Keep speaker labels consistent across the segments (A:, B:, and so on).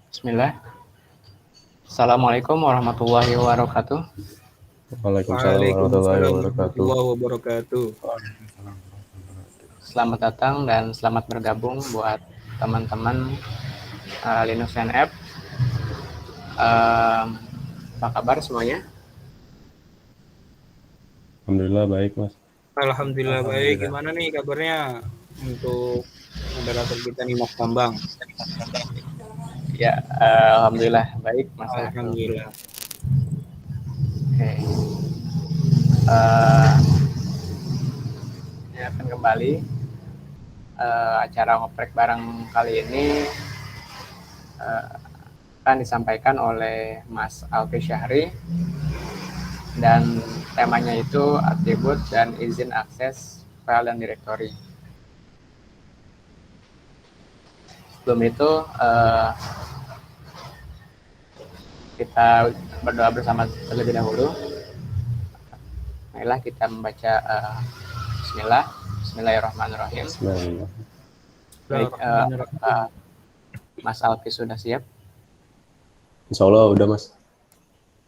A: Bismillah. Assalamualaikum warahmatullahi wabarakatuh.
B: Waalaikumsalam warahmatullahi
C: Waalaikumsalam
B: wabarakatuh.
C: warahmatullahi wabarakatuh.
A: Selamat datang dan selamat bergabung buat teman-teman Linux NF. Apa kabar semuanya?
B: Alhamdulillah baik, Mas.
C: Alhamdulillah baik. Gimana nih kabarnya untuk moderator kita nih Mas Bambang?
A: Ya, alhamdulillah baik Mas Arul.
C: Alhamdulillah.
A: Oke. Ini akan kembali acara ngoprek bareng kali ini akan disampaikan oleh Mas Alfi Syahri dan temanya itu atribut dan izin akses file dan directory. Sebelum itu kita berdoa bersama terlebih dahulu. Marilah kita membaca Bismillahirrahmanirrahim.
B: Bismillah.
A: Baik, Mas Alfi sudah siap?
B: Insya Allah udah, Mas.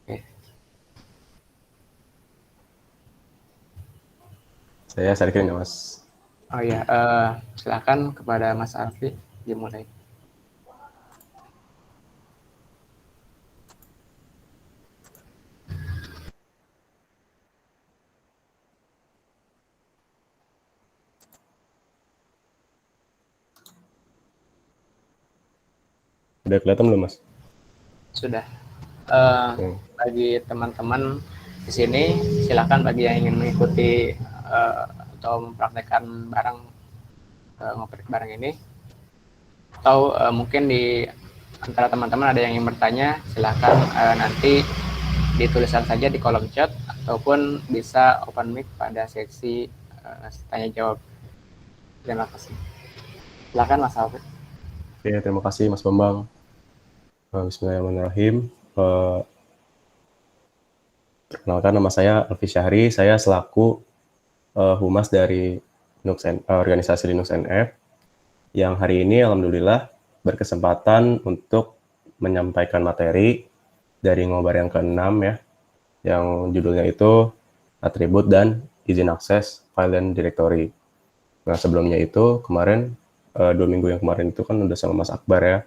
A: Oke.
B: Saya share nggak, Mas?
A: Oh ya, silakan kepada Mas Alfi dimulai.
B: Udah kelihatan belum, Mas?
A: Sudah. Bagi teman-teman di sini, silakan bagi yang ingin mengikuti atau mempraktekkan barang ngoprek bareng ini, atau mungkin di antara teman-teman ada yang ingin bertanya, silakan nanti dituliskan saja di kolom chat ataupun bisa open mic pada sesi tanya jawab. Terima kasih. Silakan Mas Alfi.
B: Oke, terima kasih Mas Bambang. Bismillahirrahmanirrahim. Perkenalkan, nama saya Alfi Syahri. Saya selaku humas dari organisasi Linux NF yang hari ini alhamdulillah berkesempatan untuk menyampaikan materi dari ngobar yang ke-6 ya, yang judulnya itu atribut dan izin akses file dan directory. Nah, sebelumnya itu kemarin 2 minggu yang kemarin itu kan udah sama Mas Akbar ya,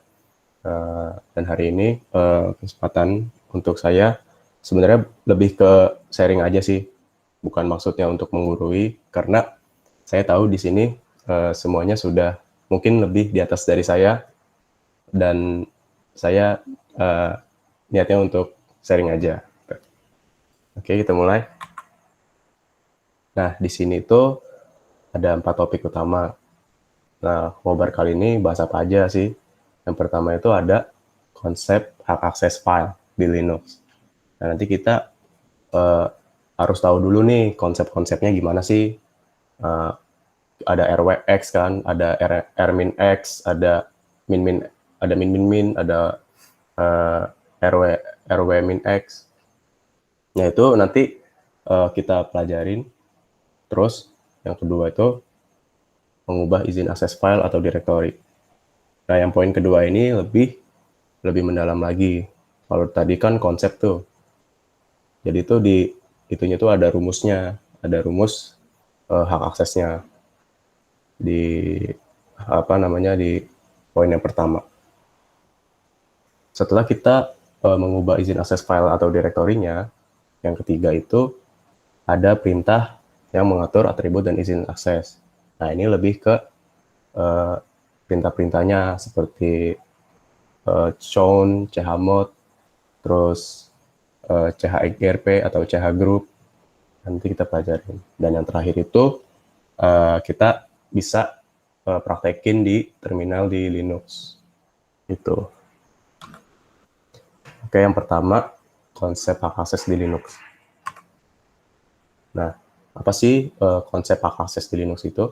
B: dan hari ini kesempatan untuk saya sebenarnya lebih ke sharing aja sih, bukan maksudnya untuk menggurui, karena saya tahu di sini semuanya sudah mungkin lebih di atas dari saya, dan saya niatnya untuk sharing aja. Oke, kita mulai. Nah, di sini tuh ada 4 topik utama. Nah, ngobar kali ini bahas apa aja sih? Yang pertama itu ada konsep hak akses file di Linux. Nah, nanti kita harus tahu dulu nih konsep-konsepnya gimana sih. Ada RWX kan, ada rminx, ada min-min, ada rwminx. Nah, itu nanti kita pelajarin. Terus yang kedua itu mengubah izin akses file atau directory. Nah, yang poin kedua ini lebih mendalam lagi. Kalau tadi kan konsep tuh. Jadi itu itunya tuh ada rumusnya, ada rumus hak aksesnya di di poin yang pertama. Setelah kita mengubah izin akses file atau direktorinya, yang ketiga itu ada perintah yang mengatur atribut dan izin akses. Nah, ini lebih ke perintah-perintahnya seperti chown, chmod, terus chgrp atau chgroup. Nanti kita pelajarin. Dan yang terakhir itu kita bisa praktekin di terminal di Linux. Itu. Oke, yang pertama konsep hak akses di Linux. Nah, apa sih konsep hak akses di Linux itu?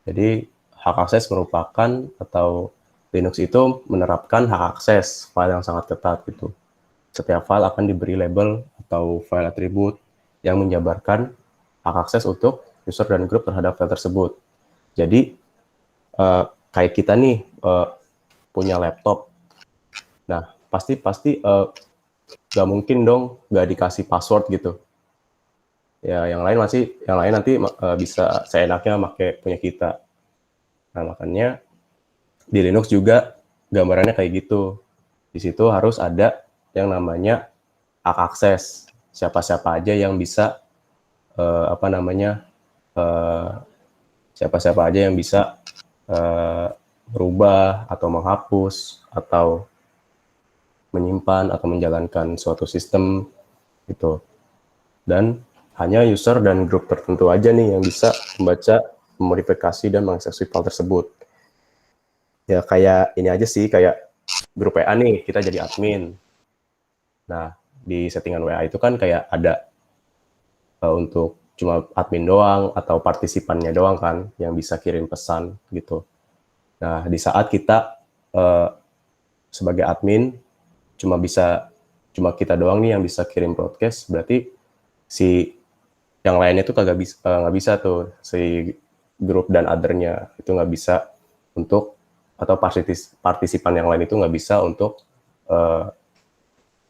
B: Jadi, hak akses merupakan atau Linux itu menerapkan hak akses file yang sangat ketat gitu. Setiap file akan diberi label atau file atribut yang menjabarkan hak akses untuk user dan grup terhadap file tersebut. Jadi, kayak kita nih punya laptop. Nah, pasti nggak mungkin dong nggak dikasih password gitu. Ya, yang lain nanti bisa seenaknya pakai punya kita. Nah, makanya di Linux juga gambarannya kayak gitu. Di situ harus ada yang namanya hak akses. Siapa-siapa aja yang bisa siapa-siapa aja yang bisa merubah atau menghapus atau menyimpan atau menjalankan suatu sistem gitu. Dan hanya user dan grup tertentu aja nih yang bisa membaca, memodifikasi dan mengeksekusi file tersebut. Ya kayak ini aja sih, kayak grup WA nih, kita jadi admin. Nah, di settingan WA itu kan kayak ada untuk cuma admin doang atau partisipannya doang kan yang bisa kirim pesan gitu. Nah, di saat kita sebagai admin cuma kita doang nih yang bisa kirim broadcast, berarti si yang lainnya tuh nggak bisa tuh, si grup dan other-nya itu nggak bisa untuk, atau partisipan yang lain itu nggak bisa untuk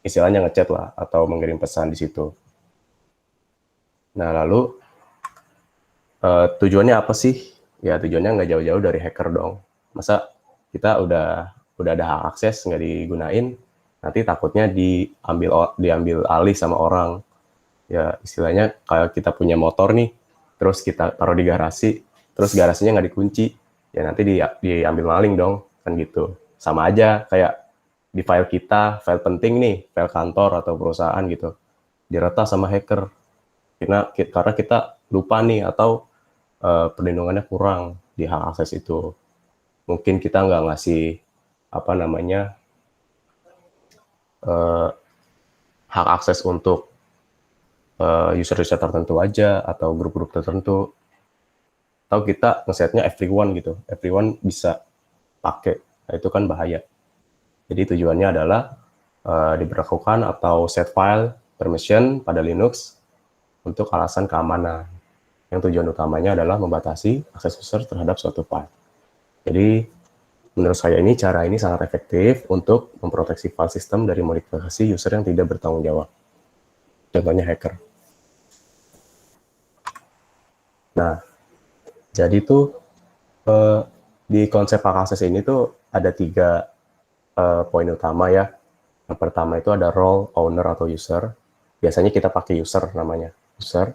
B: istilahnya ngechat lah atau mengirim pesan di situ. Nah, lalu tujuannya apa sih? Ya tujuannya nggak jauh-jauh dari hacker dong. Masa kita udah ada hak akses nggak digunain, nanti takutnya diambil alih sama orang. Ya istilahnya kayak kita punya motor nih, terus kita taruh di garasi, terus garasinya nggak dikunci, ya nanti diambil maling dong, kan gitu. Sama aja kayak di file kita, file penting nih, file kantor atau perusahaan gitu, diretas sama hacker. Karena kita lupa nih atau perlindungannya kurang di hak akses itu. Mungkin kita nggak ngasih hak akses untuk user-user tertentu aja atau grup-grup tertentu. Atau kita ngesetnya everyone gitu, everyone bisa pakai. Nah, itu kan bahaya. Jadi tujuannya adalah diberlakukan atau set file permission pada Linux untuk alasan keamanan. Yang tujuan utamanya adalah membatasi akses user terhadap suatu file. Jadi, menurut saya cara ini sangat efektif untuk memproteksi file system dari modifikasi user yang tidak bertanggung jawab. Contohnya hacker. Nah, jadi tuh di konsep hak akses ini tuh ada 3 poin utama ya. Yang pertama itu ada role, owner, atau user. Biasanya kita pakai user namanya. User.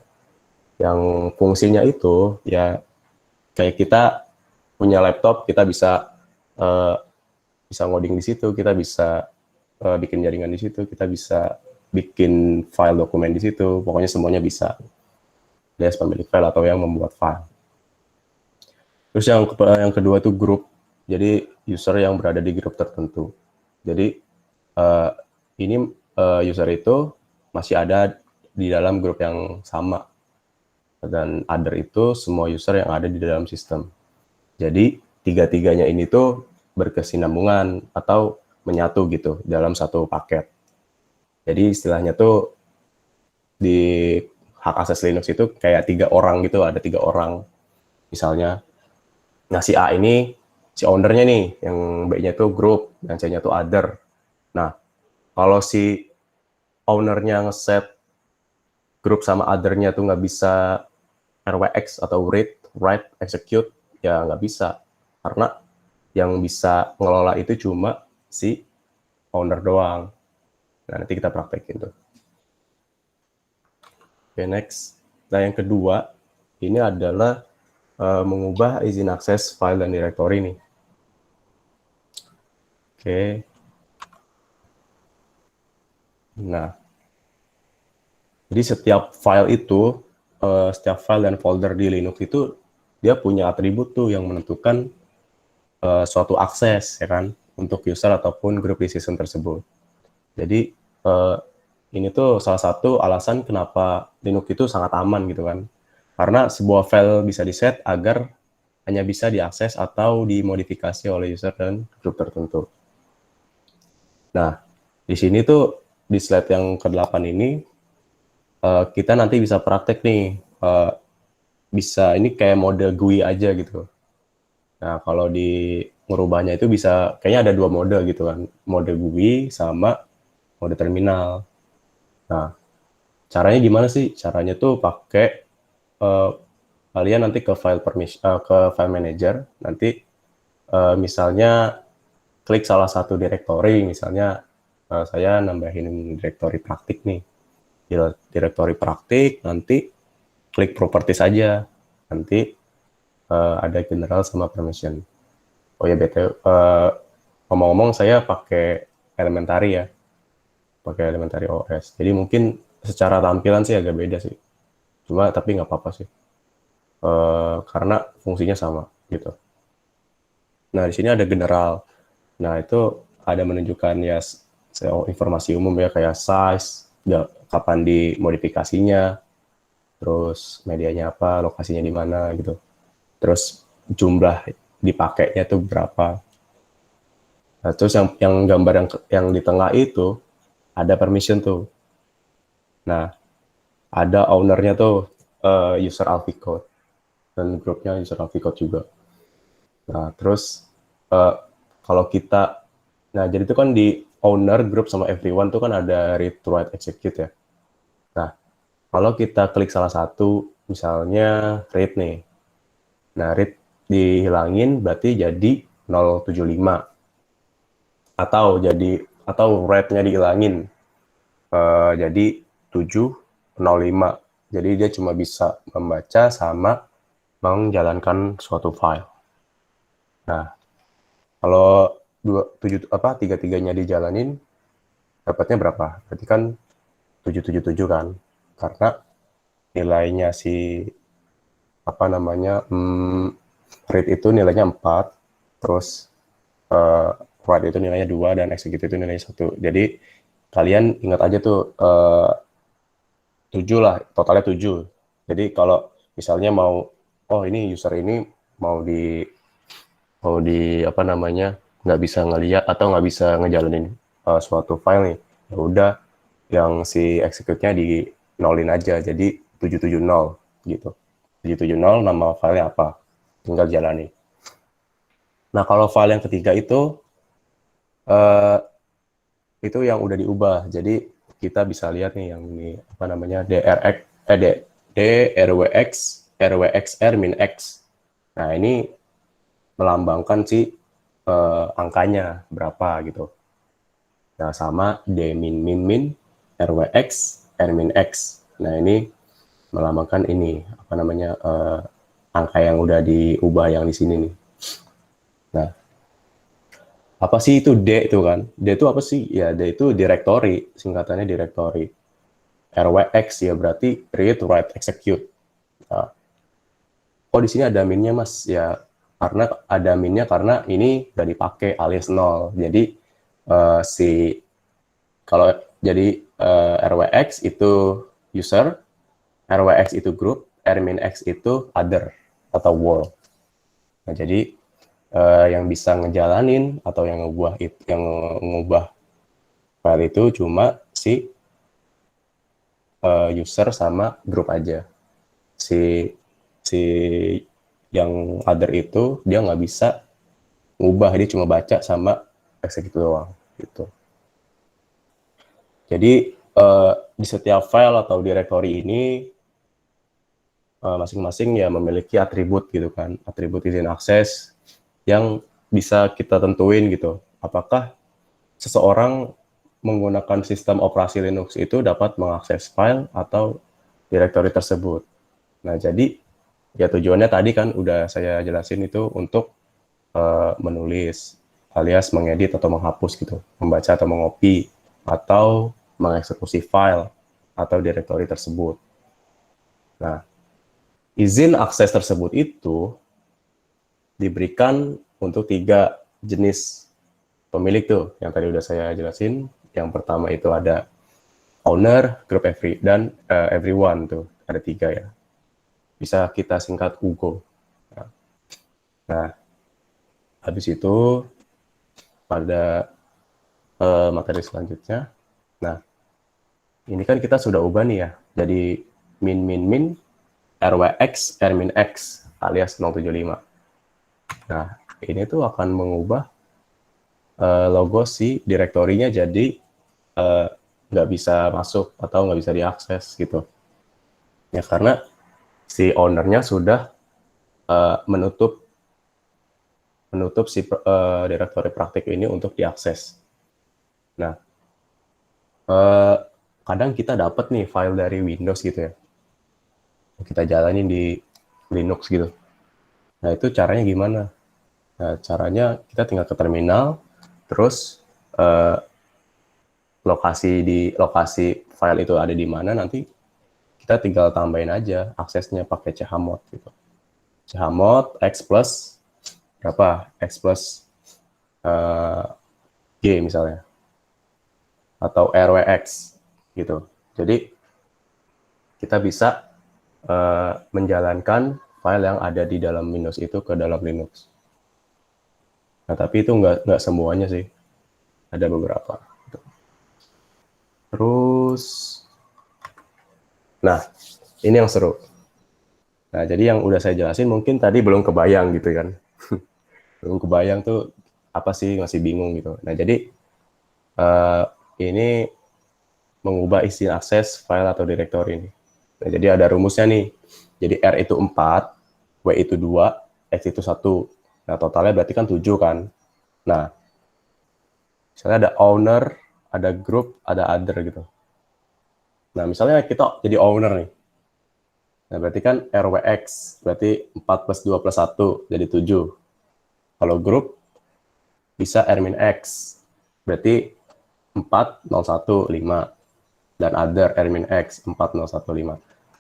B: Yang fungsinya itu ya kayak kita punya laptop, kita bisa ngoding di situ, kita bisa bikin jaringan di situ, kita bisa bikin file dokumen di situ, pokoknya semuanya bisa. Alias pemilik file atau yang membuat file. Terus yang kedua itu grup, jadi user yang berada di grup tertentu. Jadi ini user itu masih ada di dalam grup yang sama. Dan other itu semua user yang ada di dalam sistem. Jadi tiga-tiganya ini tuh berkesinambungan atau menyatu gitu dalam satu paket. Jadi istilahnya tuh di hak akses Linux itu kayak 3 orang gitu, ada 3 orang. Misalnya, nah si A ini si owner-nya nih, yang B-nya tuh group dan C-nya tuh other. Nah, kalau si owner-nya ngeset grup sama other-nya tuh nggak bisa RWX atau read, write, execute, ya nggak bisa. Karena yang bisa ngelola itu cuma si owner doang. Nah, nanti kita praktekin tuh. Oke, next. Nah, yang kedua, ini adalah mengubah izin akses file dan directory nih. Oke. Nah, jadi setiap file itu, setiap file dan folder di Linux itu dia punya atribut tuh yang menentukan suatu akses ya kan untuk user ataupun grup di sistem tersebut. Jadi ini tuh salah satu alasan kenapa Linux itu sangat aman gitu kan. Karena sebuah file bisa diset agar hanya bisa diakses atau dimodifikasi oleh user dan grup tertentu. Nah, di sini tuh di slide yang ke-8 ini kita nanti bisa praktek nih, bisa ini kayak model GUI aja gitu. Nah, kalau di ngerubahnya itu bisa, kayaknya ada 2 mode gitu kan, mode GUI sama mode terminal. Nah, caranya gimana sih? Caranya tuh pakai eh, kalian nanti ke ke file manager, nanti misalnya klik salah satu direktori, misalnya saya nambahin direktori praktik nih. Di direktori praktik, nanti klik properties aja. Nanti ada general sama permission. Oh ya, ngomong-ngomong saya pakai elementary ya, pakai elementary OS. Jadi mungkin secara tampilan sih agak beda sih. Cuma tapi nggak apa-apa sih. Karena fungsinya sama gitu. Nah, di sini ada general. Nah, itu ada menunjukkan ya informasi umum ya, kayak size, ya, kapan dimodifikasinya, terus medianya apa, lokasinya di mana gitu. Terus jumlah dipakainya tuh berapa. Nah, terus yang gambar yang di tengah itu ada permission tuh. Nah, ada ownernya tuh user Alficode dan grupnya user Alficode juga. Nah, terus kalau kita, nah jadi itu kan di owner, group sama everyone tuh kan ada read, write, execute ya. Nah, kalau kita klik salah satu, misalnya read nih. Nah, read dihilangin berarti jadi 075. Atau write-nya dihilangin jadi 705. Jadi dia cuma bisa membaca sama menjalankan suatu file. Nah, kalau tiga-tiganya dijalanin, dapatnya berapa? Berarti kan 777 kan? Karena nilainya apa namanya, read itu nilainya 4, terus write itu nilainya 2, dan execute itu nilainya 1. Jadi kalian ingat aja tuh 7 lah, totalnya 7. Jadi kalau misalnya oh ini user ini mau di apa namanya, nggak bisa ngeliat atau nggak bisa ngejalanin suatu file nih, ya udah yang si execute-nya di nolin aja, jadi 770 gitu. 770 nama filenya apa, tinggal jalani. Nah, kalau file yang ketiga itu yang udah diubah, jadi kita bisa lihat nih yang ini apa namanya, DRWX RWXR min X. Nah, ini melambangkan si angkanya berapa gitu. Nah, sama D min min min RWX R min X. Nah, ini melambangkan ini apa namanya, angka yang udah diubah yang di sini nih. Nah, apa sih itu D itu kan? D itu apa sih? Ya, D itu directory, singkatannya directory. RWX ya berarti read, write, execute. Nah, oh di sini ada minnya mas, ya karena ada minnya karena ini udah dipakai alias 0. Jadi kalau jadi RWX itu user, RWX itu group, R-X itu other atau world. Nah, jadi yang bisa ngejalanin atau yang ngubah file itu cuma si user sama group aja. Si yang other itu dia nggak bisa ngubah, dia cuma baca sama execute doang gitu. Jadi di setiap file atau directory ini masing-masing ya memiliki atribut gitu kan, atribut izin akses yang bisa kita tentuin gitu. Apakah seseorang menggunakan sistem operasi Linux itu dapat mengakses file atau directory tersebut. Nah, jadi ya tujuannya tadi kan udah saya jelasin, itu untuk menulis alias mengedit atau menghapus gitu, membaca atau mengopi atau mengeksekusi file atau directory tersebut. Nah, izin akses tersebut itu diberikan untuk 3 jenis pemilik tuh, yang tadi udah saya jelasin. Yang pertama itu ada owner, group dan everyone tuh, ada 3 ya. Bisa kita singkat UGO. Nah, habis itu pada materi selanjutnya. Nah, ini kan kita sudah ubah nih ya, jadi min RWX R min X alias 075. Nah, ini tuh akan mengubah logo si direktorinya jadi nggak bisa masuk atau nggak bisa diakses gitu. Ya karena si ownernya sudah menutup si direktori praktik ini untuk diakses. Nah, kadang kita dapat nih file dari Windows gitu ya, kita jalanin di Linux gitu. Nah, itu caranya gimana? Nah, caranya kita tinggal ke terminal, terus lokasi file itu ada di mana, nanti kita tinggal tambahin aja aksesnya pakai chmod gitu. Chmod x plus berapa? X plus G misalnya, atau RWX gitu. Jadi kita bisa menjalankan file yang ada di dalam Windows itu ke dalam Linux. Nah, tapi itu nggak semuanya sih, ada beberapa. Terus, nah ini yang seru. Nah, jadi yang udah saya jelasin mungkin tadi belum kebayang gitu kan. Belum kebayang tuh apa sih, masih bingung gitu. Nah, jadi ini mengubah isi akses file atau direktori ini. Nah, jadi ada rumusnya nih. Jadi R itu 4, W itu 2, X itu 1. Nah, totalnya berarti kan 7 kan. Nah, misalnya ada owner, ada group, ada other gitu. Nah, misalnya kita jadi owner nih. Nah, berarti kan RWX, berarti 4 plus 2 plus 1, jadi 7. Kalau group, bisa R-X, berarti 4, 0, 1, 5. Dan other R-X, 4, 0, 1, 5.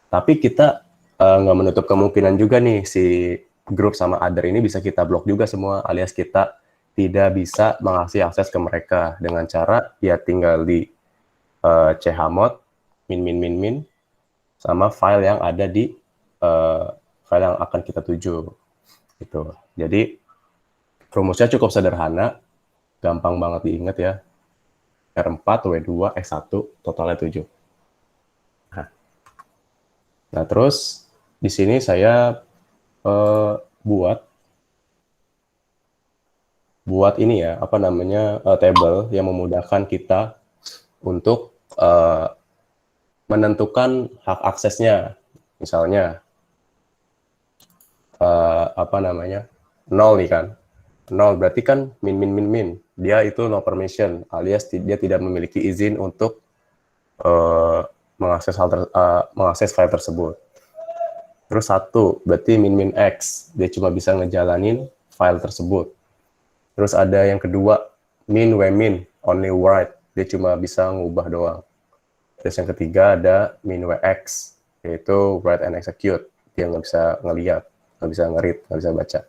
B: Tapi kita nggak menutup kemungkinan juga nih, si group sama other ini bisa kita blok juga semua, alias kita tidak bisa mengasih akses ke mereka dengan cara ya tinggal di chmod min sama file yang ada di file yang akan kita tuju gitu. Jadi rumusnya cukup sederhana, gampang banget diingat ya. R4 W2 X1 totalnya 7. Nah, terus di sini saya buat ini ya, apa namanya, table yang memudahkan kita untuk menentukan hak aksesnya. Misalnya apa namanya, 0 nih kan, 0 berarti kan min, dia itu no permission, alias dia tidak memiliki izin untuk mengakses file tersebut. Terus 1 berarti min X, dia cuma bisa ngejalanin file tersebut. Terus ada yang kedua, min only write, dia cuma bisa ngubah doang. Terus yang ketiga ada min WX, yaitu write and execute, dia nggak bisa ngelihat, nggak bisa nge-read, nggak bisa baca.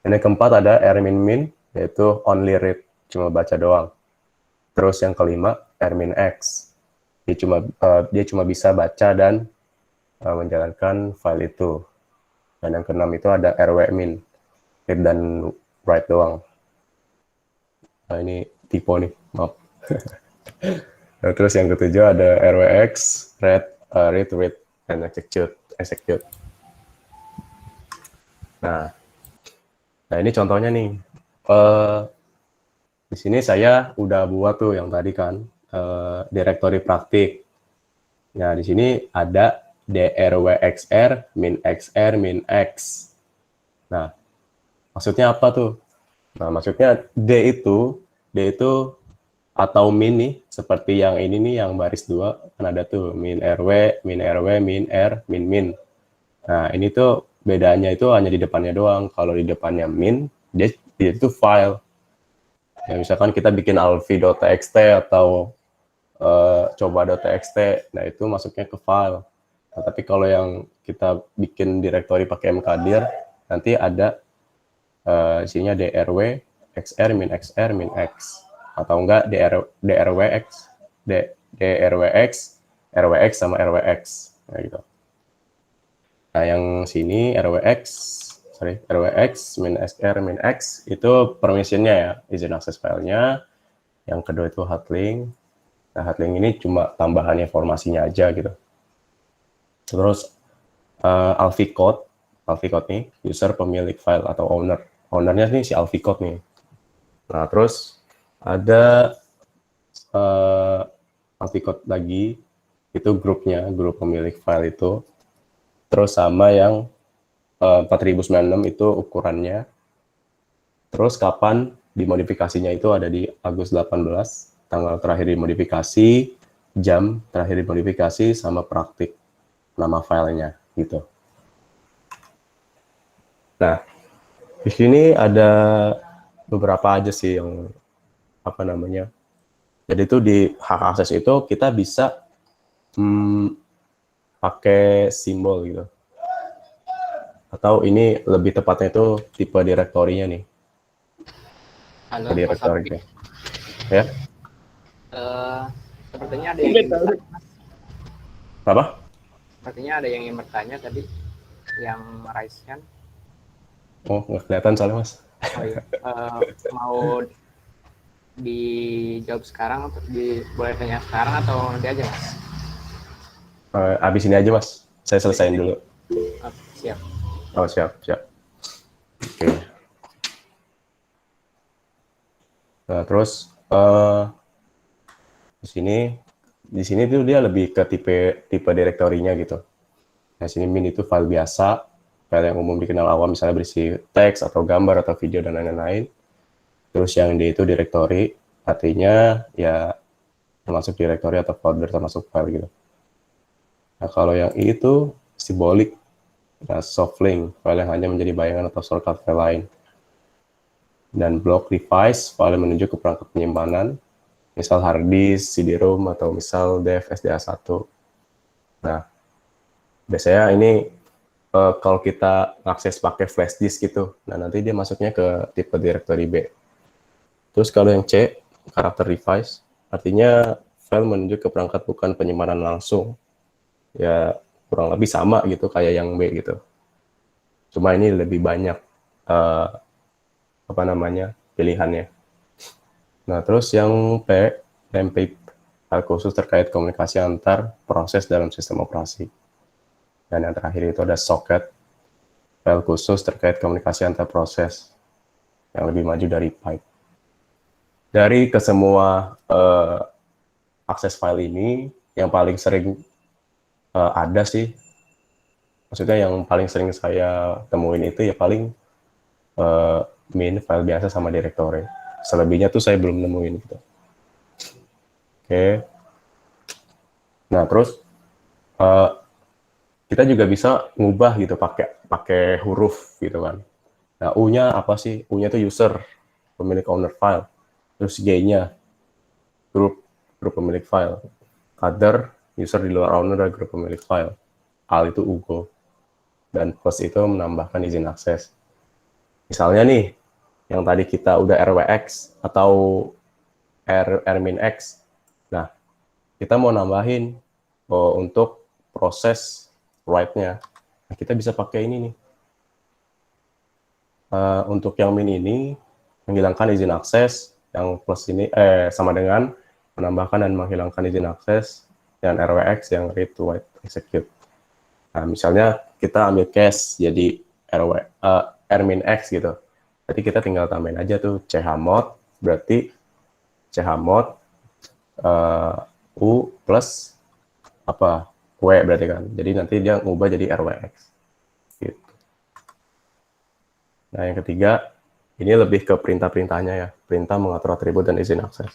B: Dan yang keempat ada R min, yaitu only read, cuma baca doang. Terus yang kelima R min X, dia cuma bisa baca dan menjalankan file itu. Dan yang keenam itu ada RW min, read dan write doang. Nah, ini typo nih, maaf. Nah, terus yang ketujuh ada RWX, read, write, and execute. Nah, ini contohnya nih. Di sini saya udah buat tuh yang tadi kan, direktori praktik. Nah, di sini ada drwxr, min xr, min x. Nah, maksudnya apa tuh? Nah, maksudnya D itu atau min nih, seperti yang ini nih, yang baris 2, kan ada tuh min RW, min R, min. Nah, ini tuh bedanya itu hanya di depannya doang. Kalau di depannya min, dia itu file. Ya, misalkan kita bikin alfi.txt atau coba.txt, nah itu masuknya ke file. Nah, tapi kalau yang kita bikin directory pakai mkdir, nanti ada isinya drw, xr, min x, atau enggak drwx, rwx sama rwx, nah, gitu. Nah, yang sini rwx, min xr, min x, itu permissionnya ya, izin akses filenya. Yang kedua itu hotlink. Nah, hotlink ini cuma tambahan informasinya aja gitu. Terus alfi code, Alvicode nih, user pemilik file atau owner. Ownernya nih si Alvicode nih. Nah, terus ada Alvicode lagi, itu grupnya, grup pemilik file itu. Terus sama yang 4096 itu ukurannya. Terus kapan dimodifikasinya itu ada di Agustus 18, tanggal terakhir dimodifikasi, jam terakhir dimodifikasi, sama praktik nama filenya gitu. Nah, di sini ada beberapa aja sih yang apa namanya. Jadi itu di hak akses itu kita bisa pakai simbol gitu. Atau ini lebih tepatnya itu tipe direktorinya nih.
A: Halo, Mas
B: Direktorinya.
A: Alfi.
B: Ya.
A: Sepertinya ada yang ingin bertanya, Mas.
B: Apa?
A: Sepertinya ada yang ingin bertanya tadi, yang raise kan.
B: Oh, nggak kelihatan soalnya, Mas.
A: Oh iya, mau dijawab sekarang atau boleh tanya sekarang atau nanti aja, Mas?
B: Abis ini aja, Mas. Saya selesaiin dulu.
A: Oh, siap.
B: Oh, siap. Oke. Nah, terus di sini tuh dia lebih ke tipe direktorinya gitu. Nah, sini min itu file biasa, file yang umum dikenal awam, misalnya berisi teks atau gambar atau video dan lain-lain. Terus yang D itu directory, artinya ya termasuk directory atau folder termasuk file gitu. Nah, kalau yang I itu simbolik, nah, soft link, file yang hanya menjadi bayangan atau shortcut file lain. Dan block device, file yang menuju ke perangkat penyimpanan, misal hard disk, CD-ROM, atau misal dev SDA1. Nah, biasanya ini kalau kita akses pakai flash disk gitu, nah nanti dia masuknya ke tipe directory B. Terus kalau yang C, karakter device, artinya file menuju ke perangkat bukan penyimpanan langsung. Ya kurang lebih sama gitu kayak yang B gitu. Cuma ini lebih banyak pilihannya. Nah, terus yang P, template, hal khusus terkait komunikasi antar proses dalam sistem operasi. Dan yang terakhir itu ada socket, file khusus terkait komunikasi antar proses yang lebih maju dari pipe. Dari kesemua akses file ini, yang paling sering ada sih, maksudnya yang paling sering saya temuin itu ya paling min, file biasa, sama directory. Selebihnya tuh saya belum nemuin gitu. Oke. Nah, terus kita juga bisa ngubah gitu pakai huruf gitu kan. Nah, U-nya apa sih? U-nya itu user, pemilik owner file. Terus G-nya grup pemilik file. Other, user di luar owner dan grup pemilik file. Al itu Ugo. Dan plus itu menambahkan izin akses. Misalnya nih, yang tadi kita udah RWX atau R-X. Nah, kita mau nambahin untuk proses write-nya. Nah, kita bisa pakai ini nih. Untuk yang min ini, menghilangkan izin akses, yang plus ini sama dengan menambahkan dan menghilangkan izin akses, dan RWX yang read to write execute. Nah, misalnya kita ambil case jadi R-X gitu. Jadi kita tinggal tambahin aja tuh chmod, berarti chmod U plus apa? W berarti kan. Jadi nanti dia ngubah jadi RWX. Gitu. Nah, yang ketiga, ini lebih ke perintah-perintahnya ya. Perintah mengatur atribut dan izin akses.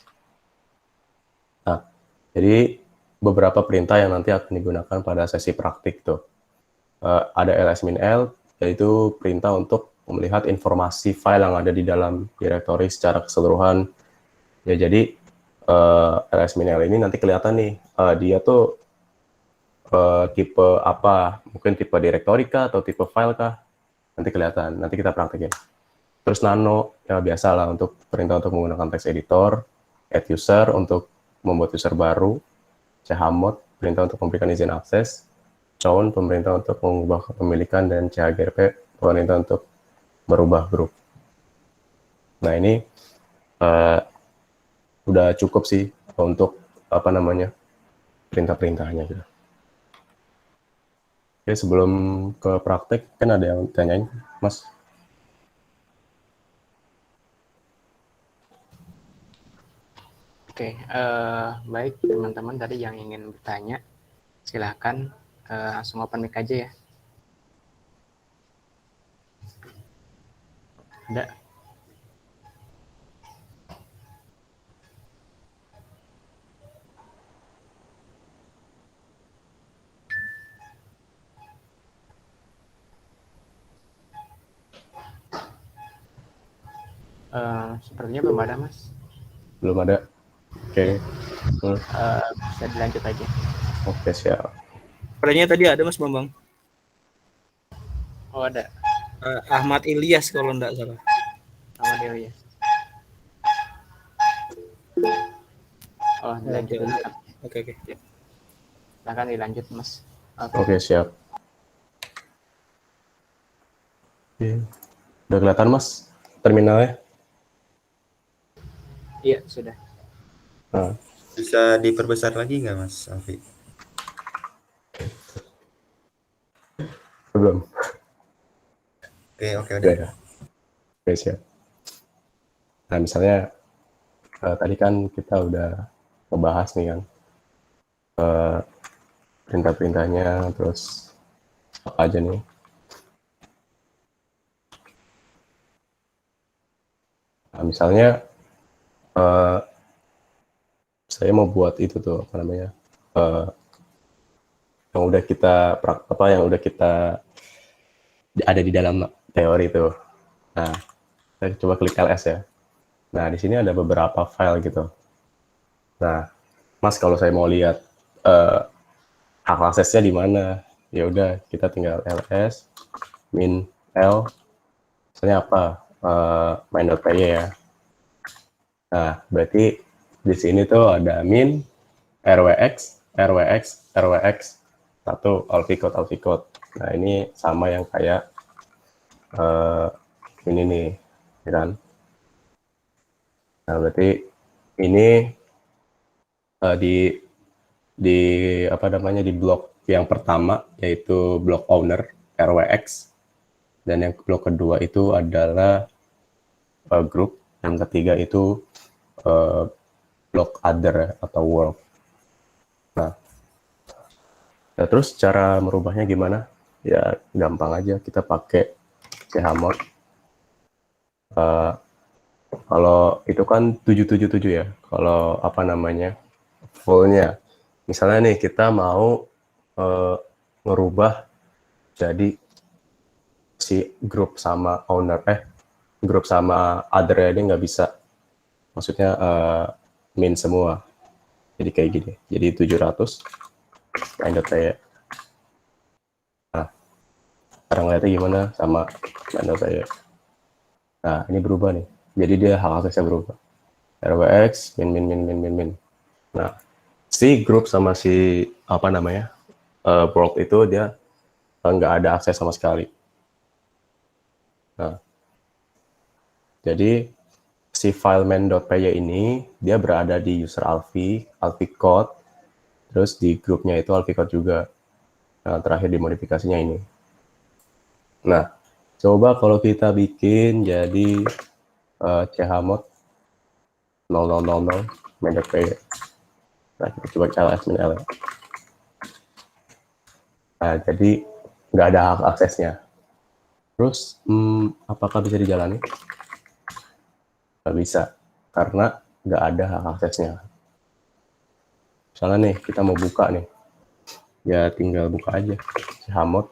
B: Nah, jadi beberapa perintah yang nanti akan digunakan pada sesi praktik tuh. Ada ls-l, yaitu perintah untuk melihat informasi file yang ada di dalam directory secara keseluruhan. Ya, jadi ls-l ini nanti kelihatan nih, dia tuh tipe apa, mungkin tipe directory kah, atau tipe file kah, nanti kelihatan, nanti kita praktekin. Terus nano, ya biasa lah untuk perintah untuk menggunakan text editor, add user untuk membuat user baru, chmod, perintah untuk memberikan izin akses, chown, pemerintah untuk mengubah kepemilikan, dan chgrp, perintah untuk merubah grup. Nah, ini udah cukup sih untuk perintah-perintahnya gitu. Oke, sebelum ke praktek, kan ada yang tanyain, Mas.
A: Oke, baik teman-teman tadi yang ingin bertanya, silahkan langsung open mic aja ya. Ada? Sepertinya belum ada, Mas.
B: Belum ada. Oke.
A: Bisa dilanjut aja.
B: Oke, siap.
C: Pertanyaannya tadi ada Mas Bambang.
A: Oh, ada.
C: Ahmad Ilyas kalau enggak salah.
A: Sama Dewi ya. Oh, dilanjut dulu.
C: Oke.
A: Silahkan dilanjut, Mas.
B: Oke, siap. Oke. Udah kelihatan, Mas, terminalnya?
A: Iya, sudah.
B: Nah,
D: Bisa diperbesar lagi nggak Mas Alfi?
B: belum.
D: Oke,
B: Udah
D: udah.
B: ya. Oke, siap. Nah, misalnya tadi kan kita udah ngebahas nih kan perintah-perintahnya, terus apa aja nih. Nah, misalnya saya mau buat itu tuh, apa namanya, yang udah kita ada di dalam teori itu. Nah, saya coba klik ls ya. Nah, di sini ada beberapa file gitu. Nah, Mas, kalau saya mau lihat hak aksesnya di mana, ya udah kita tinggal ls min l, misalnya apa, main.py ya. Nah, berarti di sini tuh ada min rwx satu alficode. Nah, ini sama yang kayak ini nih, ya kan? Nah, berarti ini di apa namanya, di blok yang pertama yaitu blok owner rwx, dan yang blok kedua itu adalah group, yang ketiga itu blok other atau world. Nah, terus cara merubahnya gimana? Ya gampang aja, kita pakai chmod. Kalau itu kan 777 ya, kalau apa namanya, fullnya. Misalnya nih kita mau ngerubah jadi si grup sama owner, grup sama other ini nggak bisa. Maksudnya min semua. Jadi kayak gini. Jadi 700 main.py. Nah, sekarang lihatnya gimana sama main.py. Nah, ini berubah nih. Jadi dia hak aksesnya berubah. rwx min. Nah, si grup sama si apa namanya, world itu dia nggak ada akses sama sekali. Nah, jadi si file main.py ini dia berada di user alfi code, terus di grupnya itu alfi code juga. Nah, terakhir dimodifikasinya ini. Nah, coba kalau kita bikin jadi chmod 0000 main.py. Nah, kita coba ls min l. Nah, jadi nggak ada hak aksesnya. Terus, apakah bisa dijalani? Nggak bisa, karena nggak ada hak aksesnya. Misalnya nih, kita mau buka nih, ya tinggal buka aja. Chmod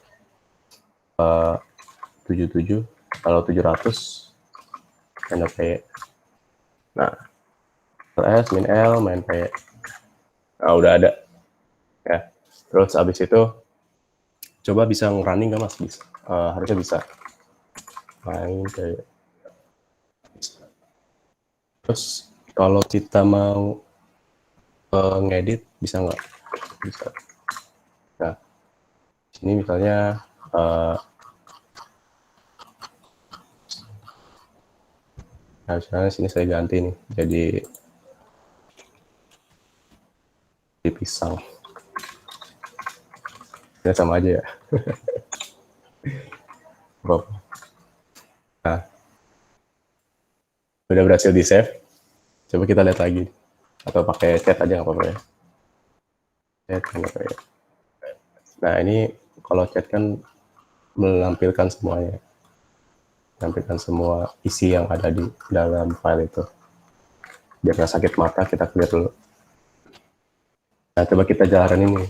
B: 77, kalau 700, main.py. Nah, ls min l main.py. Nah, udah ada. Ya. Terus abis itu, coba bisa nge-running nggak Mas? Bisa. Harusnya bisa. Main.py. Terus kalau kita mau ngedit, bisa nggak? Bisa. Nah, sini misalnya nah, misalnya sini saya ganti nih jadi pisang. Ya sama aja ya. Bro. Nah, udah berhasil di save. Coba kita lihat lagi. Atau pakai chat aja nggak apa-apa ya. Chat kan apa ya. Nah ini kalau chat kan menampilkan semuanya. Menampilkan semua isi yang ada di dalam file itu. Biar nggak sakit mata, kita clear dulu. Nah coba kita jalanin ini.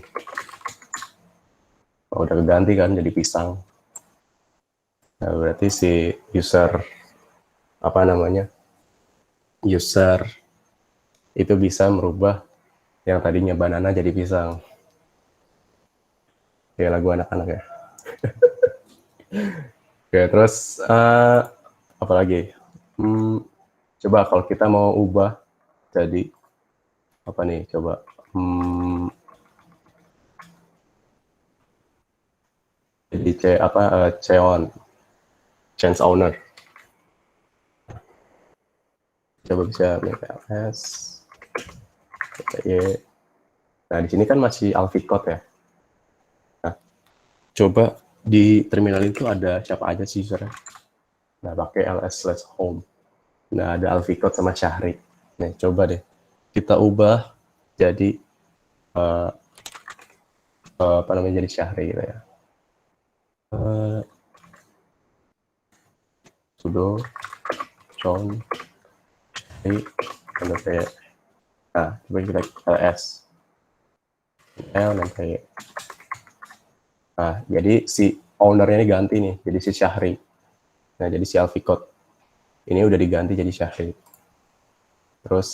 B: Oh, udah keganti kan jadi pisang. Nah berarti si user apa namanya? User itu bisa merubah yang tadinya banana jadi pisang. Kayak lagu anak-anak ya. Oke, terus apa lagi? Coba kalau kita mau ubah jadi apa nih? Coba jadi Cheon, change owner. Coba bisa ls, y. Nah di sini kan masih alficode ya. Nah, coba di terminal itu ada siapa aja sih usernya? Nah pakai ls/home. Nah ada alficode sama Syahri. Nih coba deh kita ubah jadi apa namanya jadi Syahri gitu ya. Sudo con Syahri. Nah coba kita ls l dan p. Nah jadi si ownernya ini ganti nih jadi si Syahri. Nah jadi si alficode ini udah diganti jadi Syahri. Terus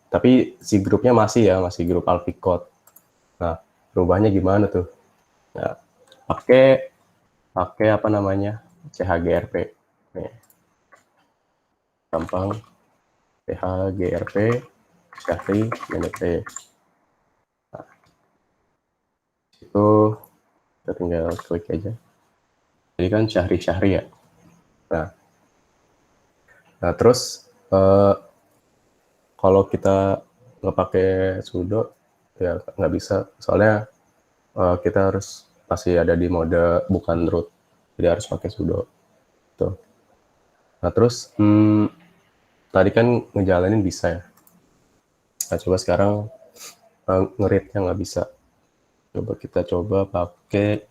B: tapi si grupnya masih grup alficode. Nah berubahnya gimana tuh? Nah, pakai apa namanya chgrp. Nih. Gampang chgrp Syahri -p. Nah, itu kita tinggal klik aja. Jadi kan Syahri ya. Nah terus kalau kita nggak pakai sudo ya nggak bisa, soalnya kita harus masih ada di mode bukan root, jadi harus pakai sudo. Tuh. Nah terus tadi kan ngejalanin bisa ya. Nah coba sekarang nge-read-nya nggak bisa. Coba kita pakai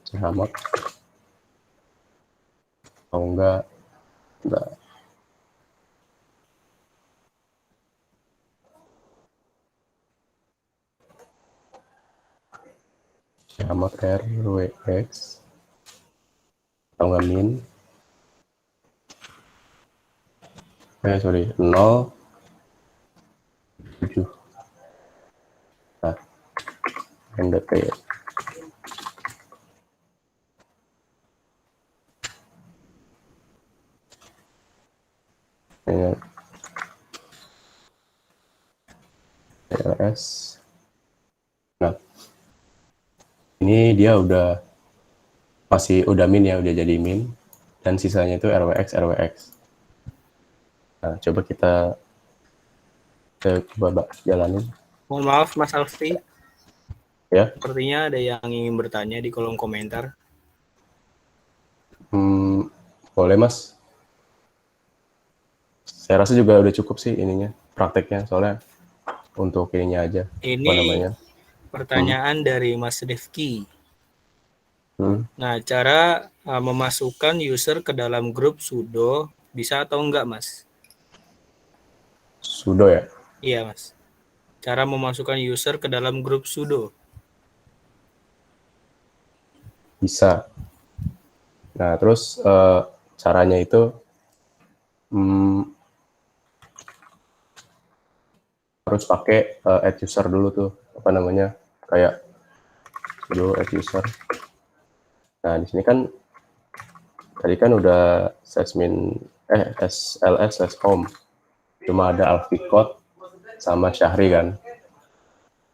B: chmod atau enggak chmod rwx atau enggak min sorry 0 7. Nah NDP ls. Nah ini dia udah min ya, udah jadi min, dan sisanya itu rwx. Nah coba kita coba jalanin.
C: Mohon maaf Mas Alfi.
B: Ya.
C: Sepertinya ada yang ingin bertanya di kolom komentar.
B: Boleh Mas. Saya rasa juga udah cukup sih ininya, prakteknya, soalnya untuk ininya aja.
C: Ini pertanyaan dari Mas Rifki. Nah, cara memasukkan user ke dalam grup sudo bisa atau enggak, Mas?
B: Sudo ya?
C: Iya, Mas. Cara memasukkan user ke dalam grup sudo.
B: Bisa. Nah, terus caranya itu harus pakai add user dulu tuh, apa namanya, kayak sudo add user. Nah, di sini kan tadi kan udah ls/home, cuma ada alficode sama Syahri kan.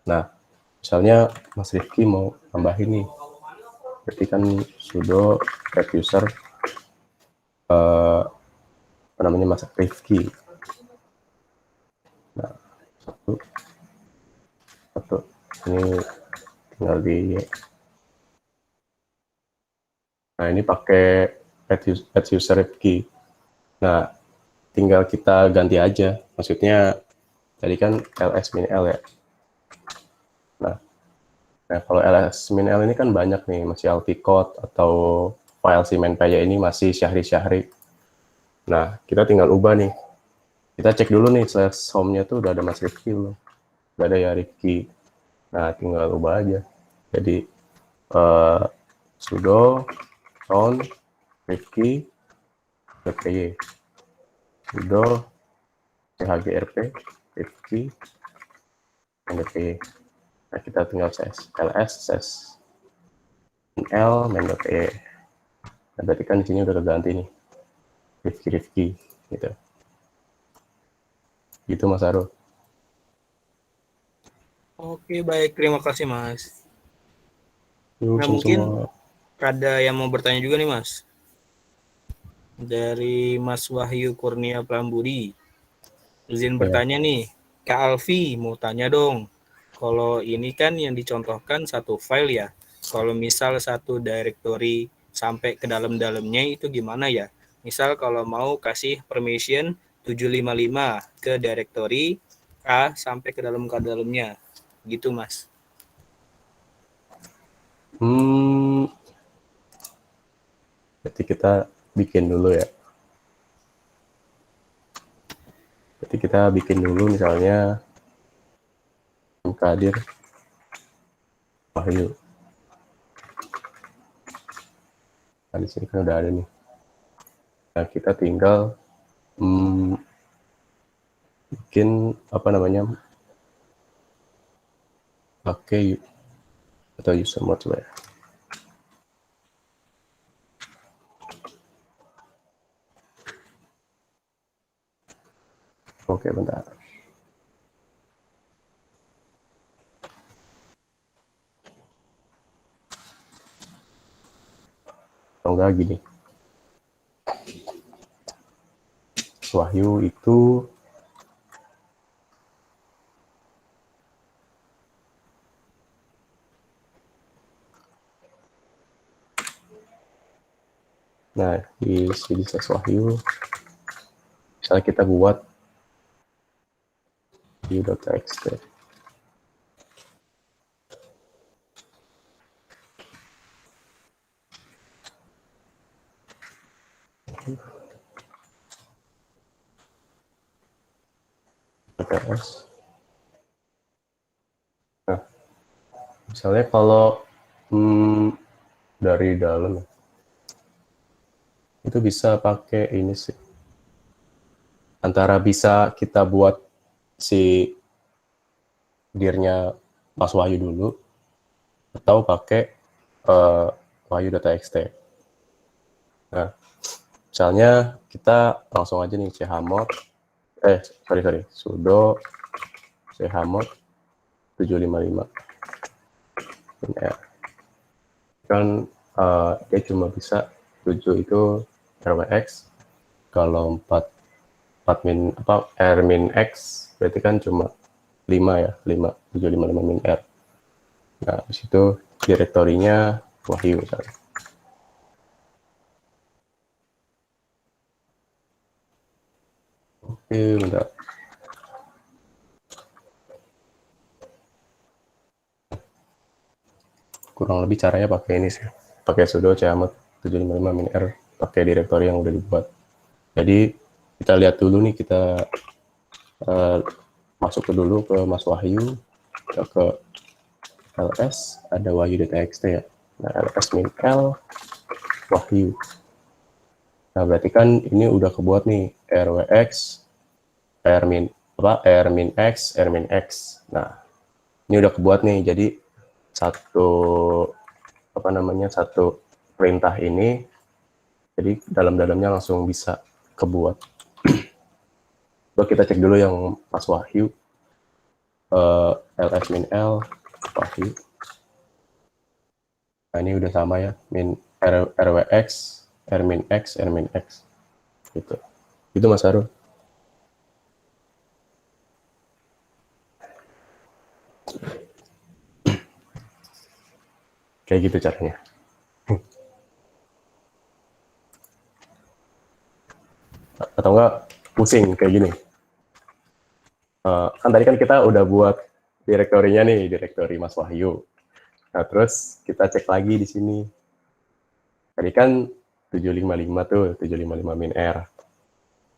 B: Nah, misalnya Mas Rifki mau tambahin nih, berarti kan sudo add user apa namanya Mas Rifki. Nah, satu ini tinggal di, nah ini pakai add user key. Nah, tinggal kita ganti aja. Maksudnya tadi kan ls min l ya. Nah, kalau ls min l ini kan banyak nih, masih LT-code atau file si MenPaya ini masih Syahri. Nah, kita tinggal ubah nih. Kita cek dulu nih slash home-nya tuh udah ada Mas Rifki belum? Udah ada ya Rifki. Nah, tinggal ubah aja. Jadi sudo on Rifki py sudo chgrp Rifki py. Nah, kita tinggal ls l main.py. Nah, berarti kan di sini udah terganti nih Rifki gitu. Gitu Mas Arul.
C: Oke, baik. Terima kasih, Mas.
B: Yuk,
C: Nah,
B: semua.
C: mungkin ada yang mau bertanya juga nih, Mas. Dari Mas Wahyu Kurnia Prambudi. Izin bertanya nih, Kak Alfi mau tanya dong. Kalau ini kan yang dicontohkan satu file ya. Kalau misal satu directory sampai ke dalam-dalamnya itu gimana ya? Misal kalau mau kasih permission 755 ke directory A sampai ke dalamnya. Gitu, Mas.
B: Berarti kita bikin dulu ya. Berarti kita bikin dulu misalnya Kadir Wahyu. Nah, di sini kan udah ada nih. Nah, kita tinggal bikin apa namanya, pakai atau user mode ya. Oke, bentar. Atau enggak gini. Wahyu itu nah di sini Wahyu misalnya kita buat view.txt. Nah, misalnya kalau dari dalam itu bisa pakai ini sih. Antara bisa kita buat si dirnya Mas Wahyu dulu atau pakai wahyu.txt. Nah, misalnya kita langsung aja nih chmod sudo chmod 755 ya. Kan dia cuma bisa 7 itu rwx, kalau 4 min apa r min x berarti kan cuma 5 ya, 755 min r. Nah, di situ direktorinya Wahyu misalnya. Oke, bentar. Kurang lebih caranya pakai ini sih. Pakai sudo chmod 755 min r, pakai direktori yang udah dibuat. Jadi kita lihat dulu nih, kita masuk dulu ke Mas Wahyu, ke ls, ada wahyu.txt ya. Nah, ls min l Wahyu. Nah, berarti kan ini udah kebuat nih rwx r min x r min x. Nah, ini udah kebuat nih, jadi satu perintah ini jadi dalam-dalamnya langsung bisa kebuat. Coba kita cek dulu yang Mas Wahyu, ls min l Wahyu. Nah, ini udah sama ya, rwx r min x gitu. Itu Mas Arul. Kayak gitu caranya. Atau enggak pusing kayak gini. Kan tadi kan kita udah buat direktorinya nih, direktori Mas Wahyu. Nah, terus kita cek lagi di sini. Tadi kan 755 tuh, 755 min R.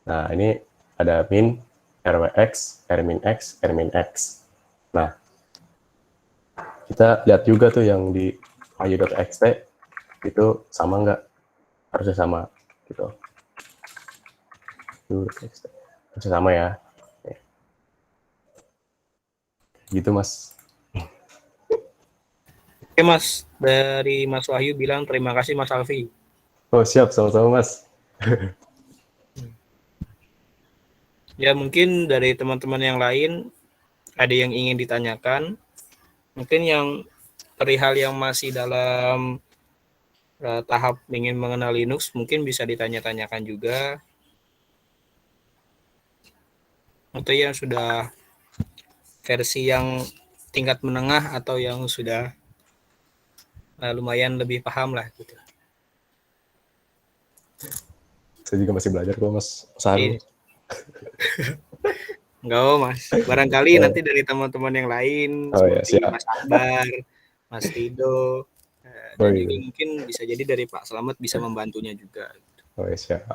B: Nah, ini ada min, RWX, R min X, R min X. Nah, kita lihat juga tuh yang di wahyu.xt itu sama nggak? Harusnya sama, gitu. Harusnya sama ya. Gitu, Mas.
C: Oke Mas, dari Mas Wahyu bilang terima kasih Mas Alfi.
B: Oh, siap, sama-sama, Mas.
C: Ya mungkin dari teman-teman yang lain ada yang ingin ditanyakan. Mungkin yang perihal yang masih dalam tahap ingin mengenal Linux mungkin bisa ditanya-tanyakan juga. Atau yang sudah versi yang tingkat menengah atau yang sudah lumayan lebih paham lah gitu.
B: Saya juga masih belajar kok, Mas Saru.
C: Enggak, Mas. Barangkali nanti dari teman-teman yang lain seperti
B: siap.
C: Mas Akbar, Mas Rido, dan juga mungkin bisa jadi dari Pak Slamet bisa membantunya juga.
B: Oh ya, siap.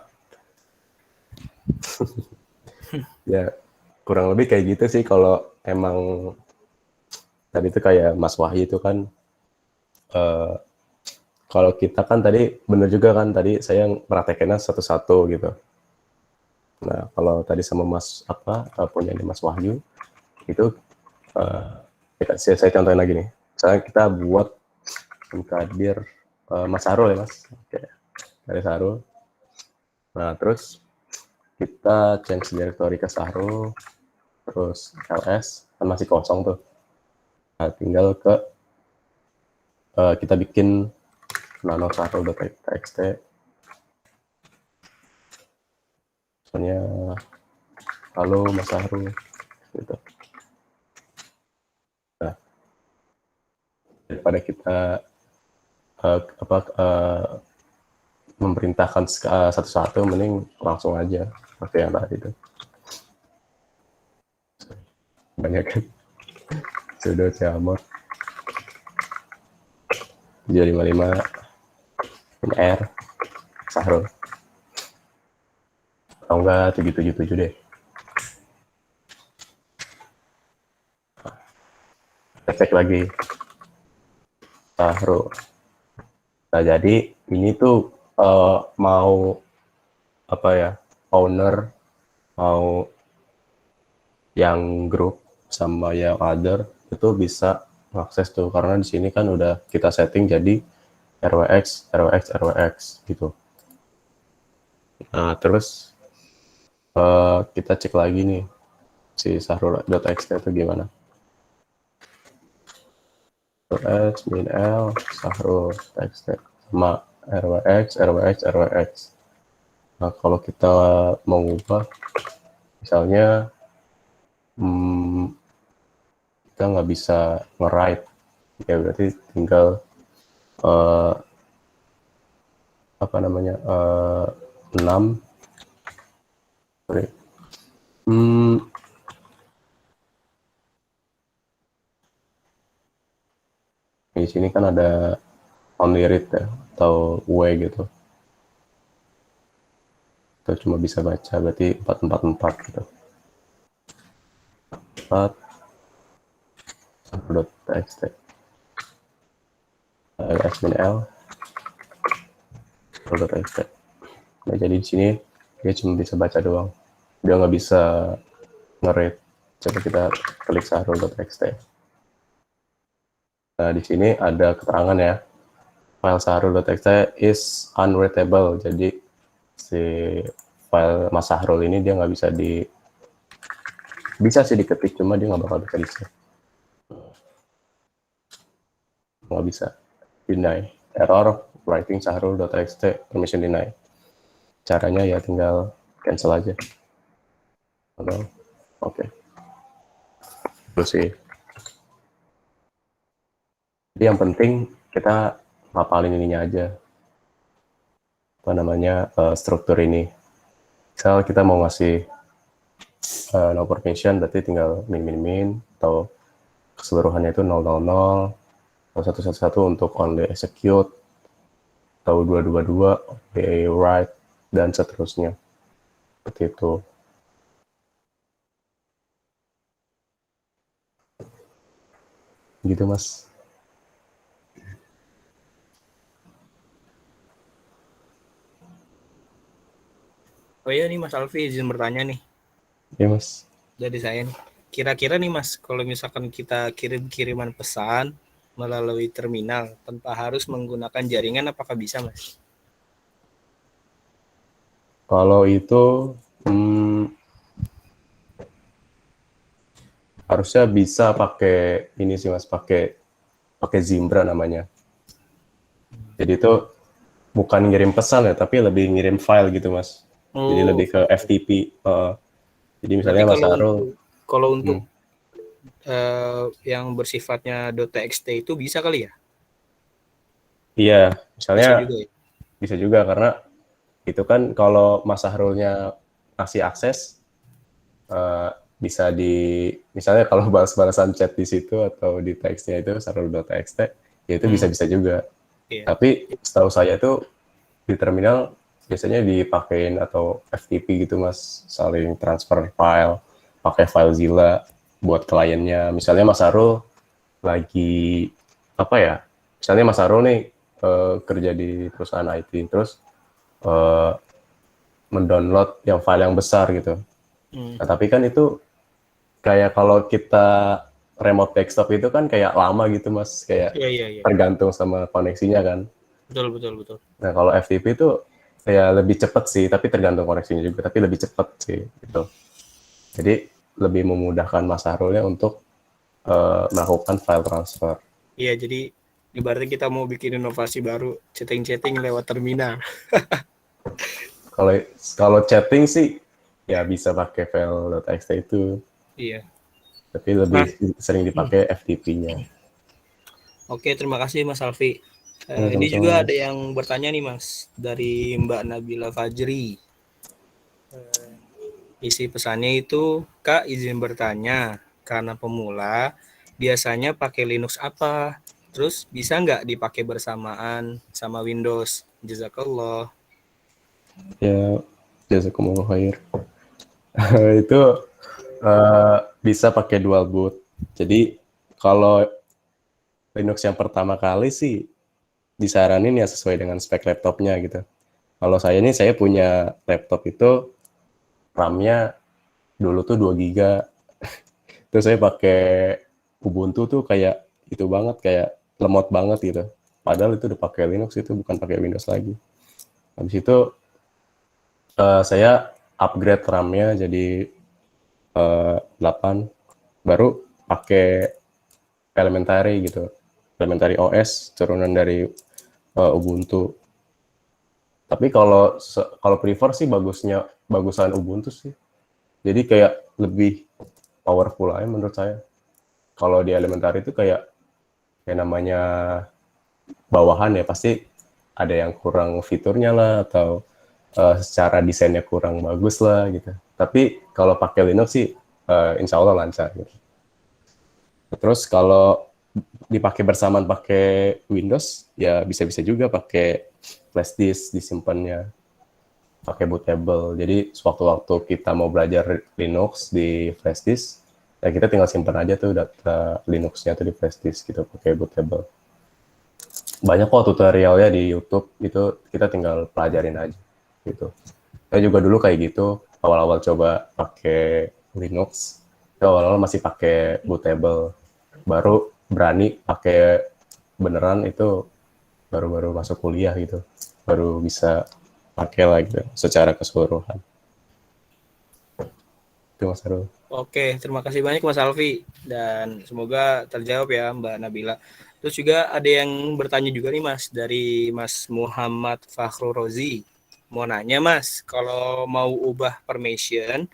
B: Ya, kurang lebih kayak gitu sih kalau emang tadi itu kayak Mas Wahyu itu kan kalau kita kan tadi bener juga kan tadi saya praktekinnya satu-satu gitu. Nah, kalau tadi sama Mas punya Mas Wahyu itu saya contohin lagi nih. Misalnya kita buat mengkadir Mas Sarul ya, Mas. Oke. Dari Sarul. Nah, terus kita change directory ke Sarul, terus ls kan masih kosong tuh. Nah, tinggal kita bikin nano.sarul.txt. Misalnya halo Mas Sarul gitu. Nah, daripada kita memerintahkan satu-satu, mending langsung aja pakai yang tadi itu. Banyak kan sudo camor 755 R Sahrul atau enggak 777 deh. Kita cek lagi Sahrul. Nah, jadi ini tuh mau owner mau yang grup sama yang other itu bisa akses tuh, karena di sini kan udah kita setting jadi RWX gitu. Nah, terus kita cek lagi nih si sahrul.txt itu gimana. RWX min L sahrul.txt sama RWX. Nah, kalau kita mau ubah, misalnya kita nggak bisa nge-write, ya berarti tinggal 6. Di sini kan ada only read ya, atau W gitu. Kita cuma bisa baca, berarti 444 gitu. 4 sahrul.txt ls-l sahrul.txt. Nah, jadi di sini dia cuma bisa baca doang, dia nggak bisa nge-read. Coba kita klik sahrul.txt. Nah, di sini ada keterangan ya, file sahrul.txt is unreadable. Jadi si file Mas Sahrul ini dia nggak bisa sih diketik, cuma dia nggak bakal bisa di-save. Nggak bisa. Deny. Error writing sahrul.txt permission deny. Caranya ya tinggal cancel aja. Oke. Terus sih. Jadi yang penting kita ngapalin ininya aja, apa namanya, struktur ini. Misal kita mau ngasih no permission, berarti tinggal min, atau keseluruhannya itu 000, atau 111 untuk only execute, atau 222 only write, dan seterusnya. Seperti itu. Gitu, Mas.
C: Oh iya nih Mas Alfi, izin bertanya nih
B: Ya, Mas.
C: dari saya nih. Kira-kira nih Mas, kalau misalkan kita kirim-kiriman pesan melalui terminal tanpa harus menggunakan jaringan, apakah bisa Mas?
B: Kalau itu harusnya bisa pakai ini sih, Mas, pakai Zimbra namanya. Jadi itu bukan ngirim pesan ya, tapi lebih ngirim file gitu, Mas. Jadi lebih ke FTP. Jadi
C: Berarti
B: misalnya Mas Arul,
C: kalau untuk yang bersifatnya .txt itu bisa kali ya?
B: iya, misalnya
C: Bisa juga ya?
B: bisa juga karena itu kan kalau Mas Sahrulnya kasih akses, bisa misalnya kalau balas-balasan chat di situ atau di teksnya itu sahrul.txt, ya itu bisa-bisa juga.
C: Iya.
B: Tapi setahu saya tuh di terminal biasanya dipakein atau FTP gitu, Mas, saling transfer file, pakai FileZilla buat kliennya. Misalnya Mas Sarul lagi apa ya? Misalnya Mas Sarul nih kerja di perusahaan IT, terus mendownload yang file yang besar gitu. Nah, tapi kan itu kayak kalau kita remote desktop itu kan kayak lama gitu, Mas, kayak
C: Iya.
B: tergantung sama koneksinya kan.
C: Betul.
B: Nah, kalau FTP itu ya lebih cepat sih, tapi tergantung koneksinya juga, tapi lebih cepat sih gitu. Jadi lebih memudahkan Mas Sahrulnya untuk melakukan file transfer.
C: Iya, jadi ibaratnya kita mau bikin inovasi baru, chatting lewat terminal.
B: Kalau chatting sih ya bisa pakai file.txt itu,
C: Iya.
B: tapi lebih sering dipakai FTP-nya.
C: Oke, terima kasih Mas Alfi.
B: Ya,
C: Ini
B: sama-sama,
C: juga
B: Mas.
C: ada yang bertanya nih Mas, dari Mbak Nabila Fajri. Isi pesannya itu, Kak izin bertanya, karena pemula biasanya pakai Linux apa? Terus bisa nggak dipakai bersamaan sama Windows? Jazakallah.
B: Ya, jazakumullah khair. Itu bisa pakai dual boot. Jadi kalau Linux yang pertama kali sih disaranin ya sesuai dengan spek laptopnya gitu. Kalau saya punya laptop itu RAM-nya dulu tuh 2 giga. Terus saya pakai Ubuntu tuh kayak itu banget, kayak lemot banget gitu. Padahal itu udah pakai Linux, itu bukan pakai Windows lagi. Habis itu saya upgrade RAM-nya jadi 8, baru pakai Elementary gitu. Elementary OS turunan dari Ubuntu. Tapi kalau prefer sih bagusan Ubuntu sih. Jadi kayak lebih powerful aja menurut saya. Kalau di Elementary itu kayak namanya bawahan ya, pasti ada yang kurang fiturnya lah, atau secara desainnya kurang bagus lah gitu. Tapi kalau pakai Linux sih insya Allah lancar gitu. Terus kalau dipakai bersamaan pakai Windows, ya bisa-bisa juga pakai flash disk disimpannya, pakai bootable. Jadi sewaktu-waktu kita mau belajar Linux di flash disk, ya kita tinggal simpan aja tuh data Linux-nya tuh di flash disk gitu, pakai bootable. Banyak kok tutorialnya di YouTube, itu kita tinggal pelajarin aja gitu. Saya juga dulu kayak gitu, awal-awal coba pakai Linux, awal-awal masih pakai bootable, baru berani pakai beneran itu baru-baru masuk kuliah gitu, baru bisa pakai lah gitu secara keseluruhan. Itu Mas Arul.
C: Oke, terima kasih banyak Mas Alfi, dan semoga terjawab ya Mbak Nabila. Terus juga ada yang bertanya juga nih Mas, dari Mas Muhammad Fakhrul Rozi. Mau nanya Mas, kalau mau ubah permission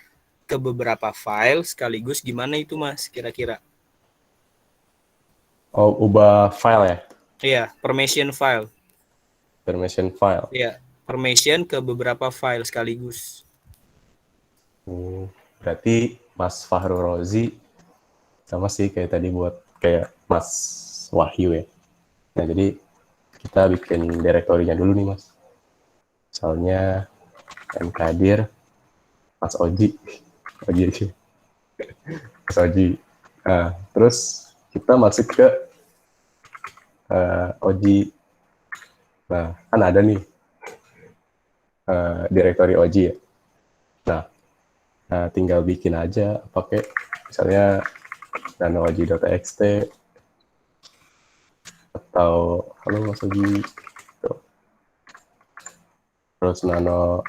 C: ke beberapa file sekaligus gimana itu Mas kira-kira?
B: Oh, ubah file ya?
C: Iya, permission file.
B: Permission file.
C: Iya, permission ke beberapa file sekaligus.
B: Berarti Mas Fahru Rozi sama sih kayak tadi buat kayak Mas Wahyu ya. Nah, jadi kita bikin direktorinya dulu nih, Mas. Misalnya M. Kadir, Mas Oji. Mas Oji. Nah, terus kita masuk ke Oji. Nah, kan ada nih direktori Oji ya. Nah, tinggal bikin aja pakai misalnya nano-oji.txt atau halo Mas Oji gitu. Terus nano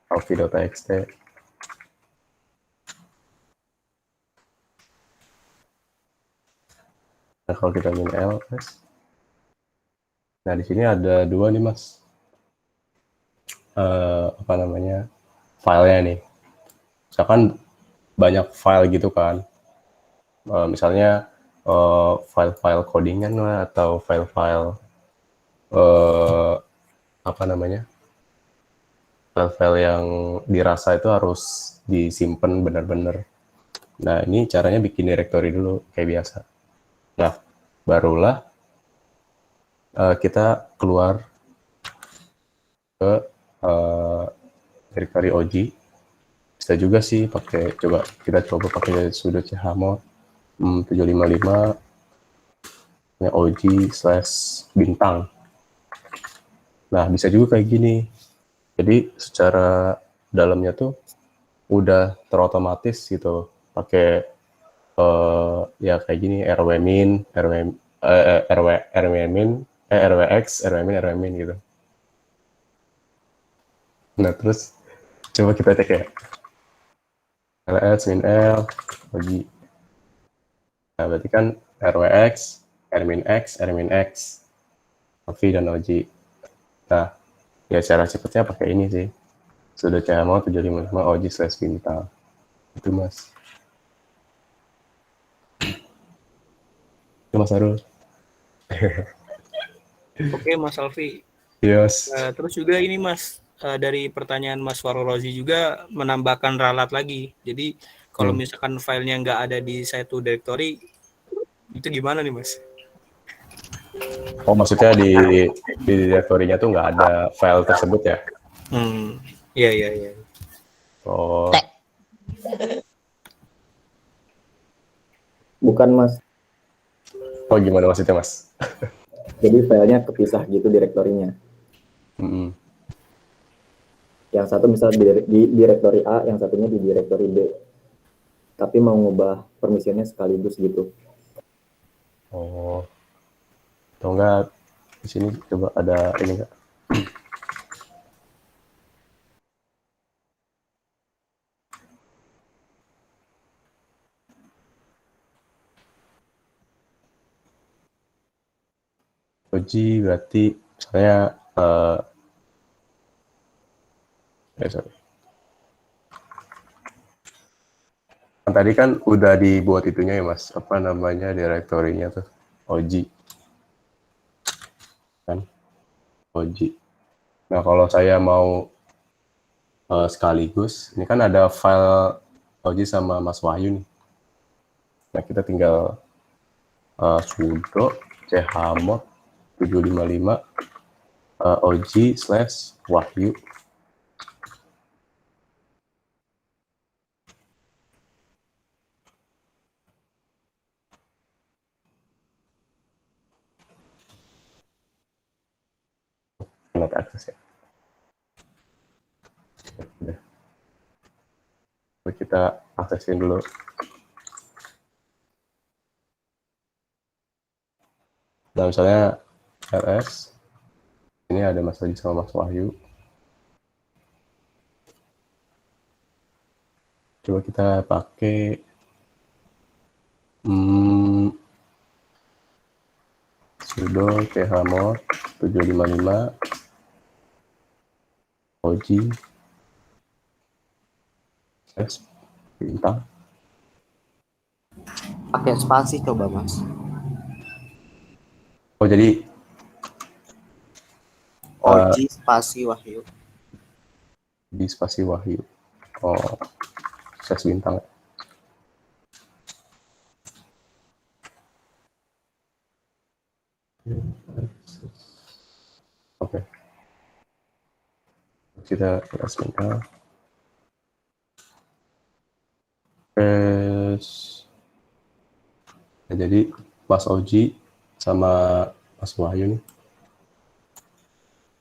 B: alfi.txt. Nah, kalau kita min ls, nah di sini ada dua nih Mas, apa namanya, filenya nih. Misalkan banyak file gitu kan, misalnya file-file codingan lah atau file-file apa namanya, file-file yang dirasa itu harus disimpan benar-benar. Nah, ini caranya bikin directory dulu kayak biasa. Nah, barulah kita keluar ke directory Oji. Bisa juga sih pakai, kita coba pakai sudo chmod 755 Oji/bintang. Nah, bisa juga kayak gini. Jadi secara dalamnya tuh udah terotomatis gitu, pakai ya kayak gini, rwmin, rwx, rwmin gitu. Nah, terus coba kita cek ya, ls min l Oji. Nah, berarti kan rwx, rmin x, alfi dan Oji. Nah, ya cara cepatnya pakai ini sih, sudo chmod 755 Oji/bintang. Itu Mas. Itu Mas Arul.
C: Oke, Mas Alfi.
B: Yes.
C: Terus juga ini Mas, dari pertanyaan Mas Fahru Rozi juga menambahkan ralat lagi. Jadi kalau misalkan filenya nggak ada di satu directory, itu gimana nih Mas?
B: Oh, maksudnya di directory-nya tuh nggak ada file tersebut ya?
C: Iya.
B: Oh.
E: Bukan Mas.
B: Oh, gimana maksudnya Mas?
E: Jadi filenya kepisah gitu direktorinya. Yang satu misalnya di direktori A, yang satunya di direktori B. Tapi mau ngubah permissionnya sekaligus gitu.
B: Oh. Atau enggak di sini coba ada ini enggak? Oji berarti misalnya sorry. Tadi kan udah dibuat itunya ya Mas, apa namanya direktorinya tuh, Oji. Kan? Oji. Nah, kalau saya mau sekaligus, ini kan ada file Oji sama Mas Wahyu nih. Nah, kita tinggal sudo chmod 755 Oji/Wahyu. Not akses ya. Udah. Kita aksesin dulu. Nah, misalnya ls, ini ada Mas Oji sama Mas Wahyu. Coba kita pakai sudo chmod 755 Oji/bintang.
F: Pakai spasi coba Mas.
B: Oh jadi
F: Oji spasi Wahyu.
B: di spasi Wahyu. Oh, sukses bintang. Oke. Kita bintang. Terus ya, jadi Mas Oji sama Mas Wahyu nih.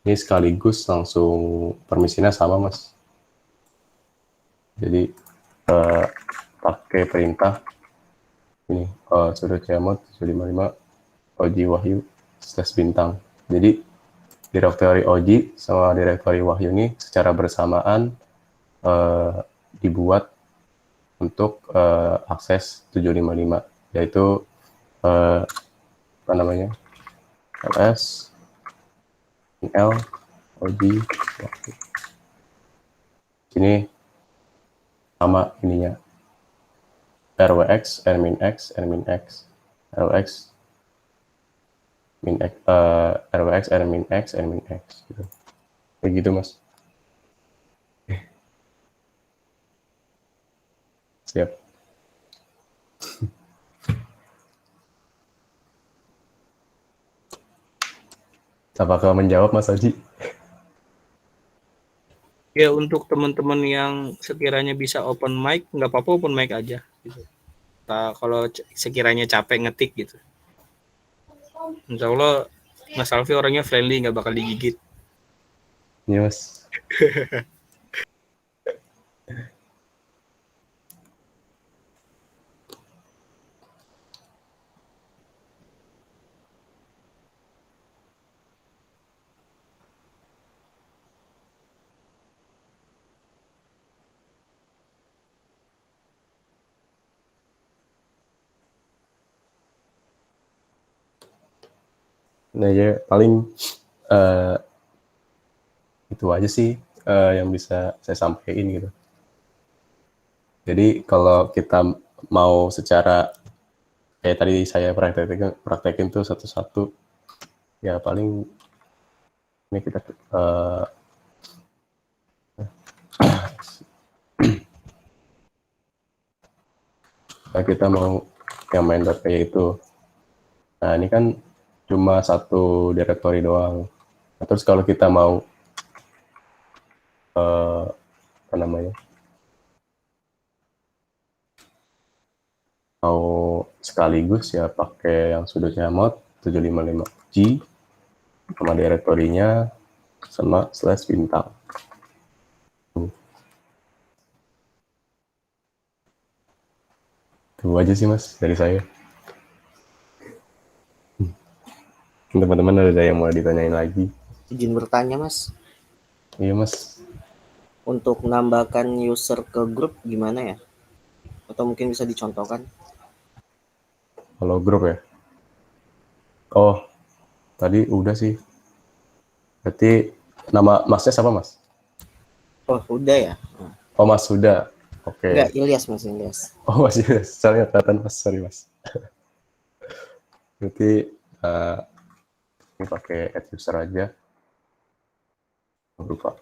B: Ini sekaligus langsung permisinya sama, Mas. Jadi pakai perintah ini sudut jamot 755 Oji Wahyu sukses bintang. Jadi direktori Oji sama direktori Wahyu ini secara bersamaan dibuat untuk akses 755, yaitu apa namanya, LS, L, Oji, Wahyu. Sini sama ininya, RWX, R-X, R-X, RWX, min X, RWX, R-X, R-X, gitu. Begitu, Mas. Siap. Apakah menjawab, Mas Haji?
C: Ya, untuk teman-teman yang sekiranya bisa open mic, nggak apa-apa open mic aja. Gitu. Nah, kalau sekiranya capek ngetik gitu. Insya Allah Mas Alfi orangnya friendly, nggak bakal digigit.
B: Iya, Mas. Nah ya paling itu aja sih yang bisa saya sampaikan gitu. Jadi kalau kita mau secara kayak tadi saya praktekin tuh satu-satu, ya paling ini kita kita mau yang main.py itu. Nah ini kan cuma satu directory doang. Nah, terus kalau kita mau apa namanya, mau sekaligus ya pakai yang sudutnya mod 755G sama direktorinya sama slash bintang. Itu aja sih Mas dari saya. Teman-teman ada yang mau ditanyain lagi?
F: Izin bertanya, Mas.
B: Iya Mas.
F: Untuk menambahkan user ke grup gimana ya? Atau mungkin bisa dicontohkan?
B: Kalau grup ya? Oh, tadi udah sih. Berarti nama Masnya siapa Mas?
F: Oh, udah ya?
B: Oh Mas sudah. Oke.
F: Enggak, Ilyas, Mas Ilyas.
B: Oh Mas Yudas. Saya kelihatan Mas, sorry Mas. Berarti ini pakai add user aja. Lupa.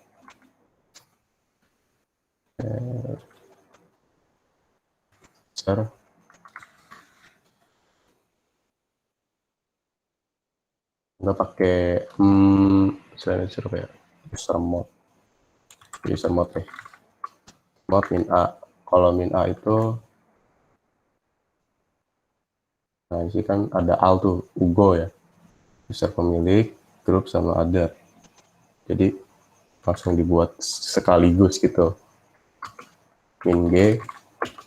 B: User. Nggak pakai selain user apa ya? User mode. User mode nih. Mode min A. Kalau min A itu, nah ini kan ada al tuh, Ugo ya. User pemilik, grup sama other. Jadi langsung dibuat sekaligus gitu. Min G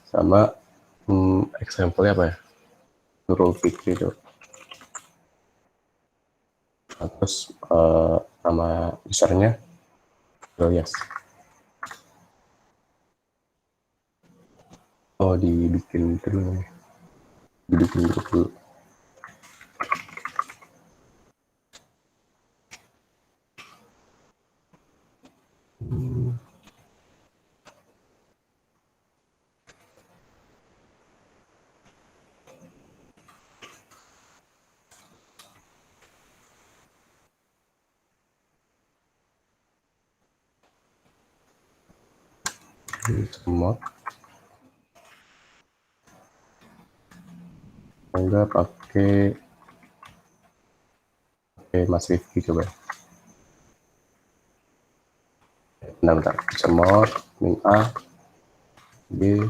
B: sama example-nya apa ya? Nurul Fikri itu. Nah, terus nama usernya Ilyas. Oh dibikin dulu, dibikin grup dulu. Semua. Enggak pakai Mas Rifki coba. Bentar. Semua min A, B,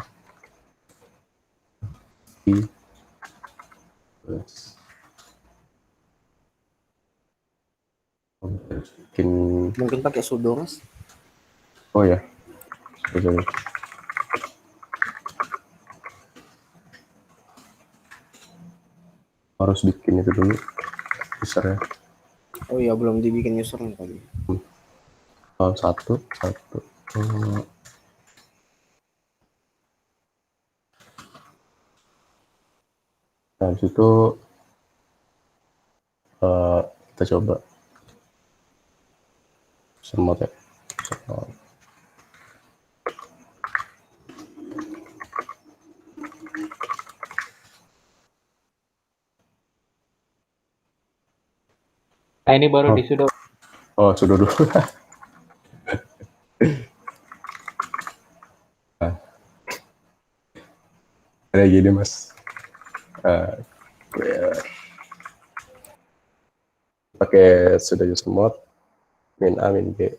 B: I, plus. Bikin,
F: Mungkin pakai sudo, Mas.
B: oh ya, sorry. Harus bikin itu dulu usernya.
F: Oh iya, belum dibikin usernya tadi.
B: Satu. Nah, di situ kita coba semua ya.
A: Nah, ini baru
B: Oh.
A: di sudo.
B: Oh, sudah dulu. Nah, kayak gini Mas. Pakai sudah user mode min A min B.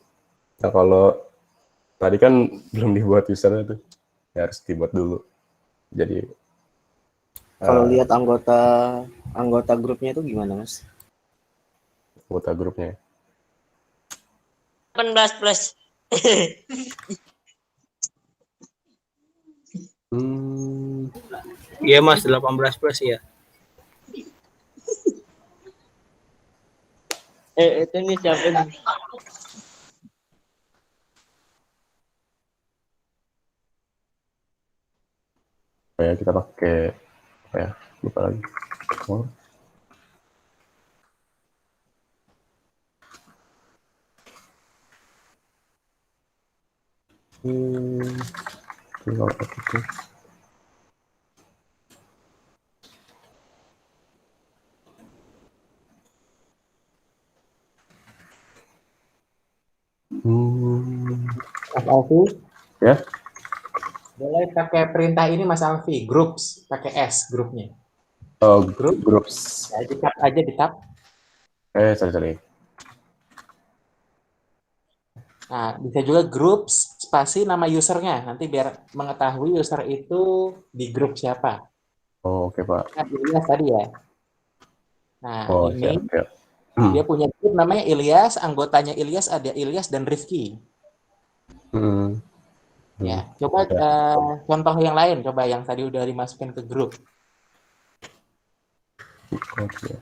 B: Nah, kalau tadi kan belum dibuat usernya tuh, ya harus dibuat dulu. Jadi
F: Kalau lihat anggota grupnya itu gimana, Mas?
B: anggota grupnya.
G: 18 plus.
C: Iya Mas, 18 plus ya.
G: Itu nih siapa nih?
B: Ya kita pakai apa ya? Lupa lagi. Oh. Kalau itu.
A: Mas Alfi,
B: Ya,
A: boleh pakai perintah ini Mas Alfi, groups, pakai S grupnya.
B: groups.
A: Ya, di tab aja di tab.
B: Sorry.
A: Nah, bisa juga groups spasi nama usernya. Nanti biar mengetahui user itu di grup siapa.
B: Oh, oke Pak.
A: Nah, Ilyas tadi ya. Nah,
B: Oh,
A: ini
B: siap.
A: dia punya grup namanya Ilyas, anggotanya Ilyas ada Ilyas dan Rifki. Ya, coba contoh yang lain, coba yang tadi udah dimasukin ke grup.
B: Oke.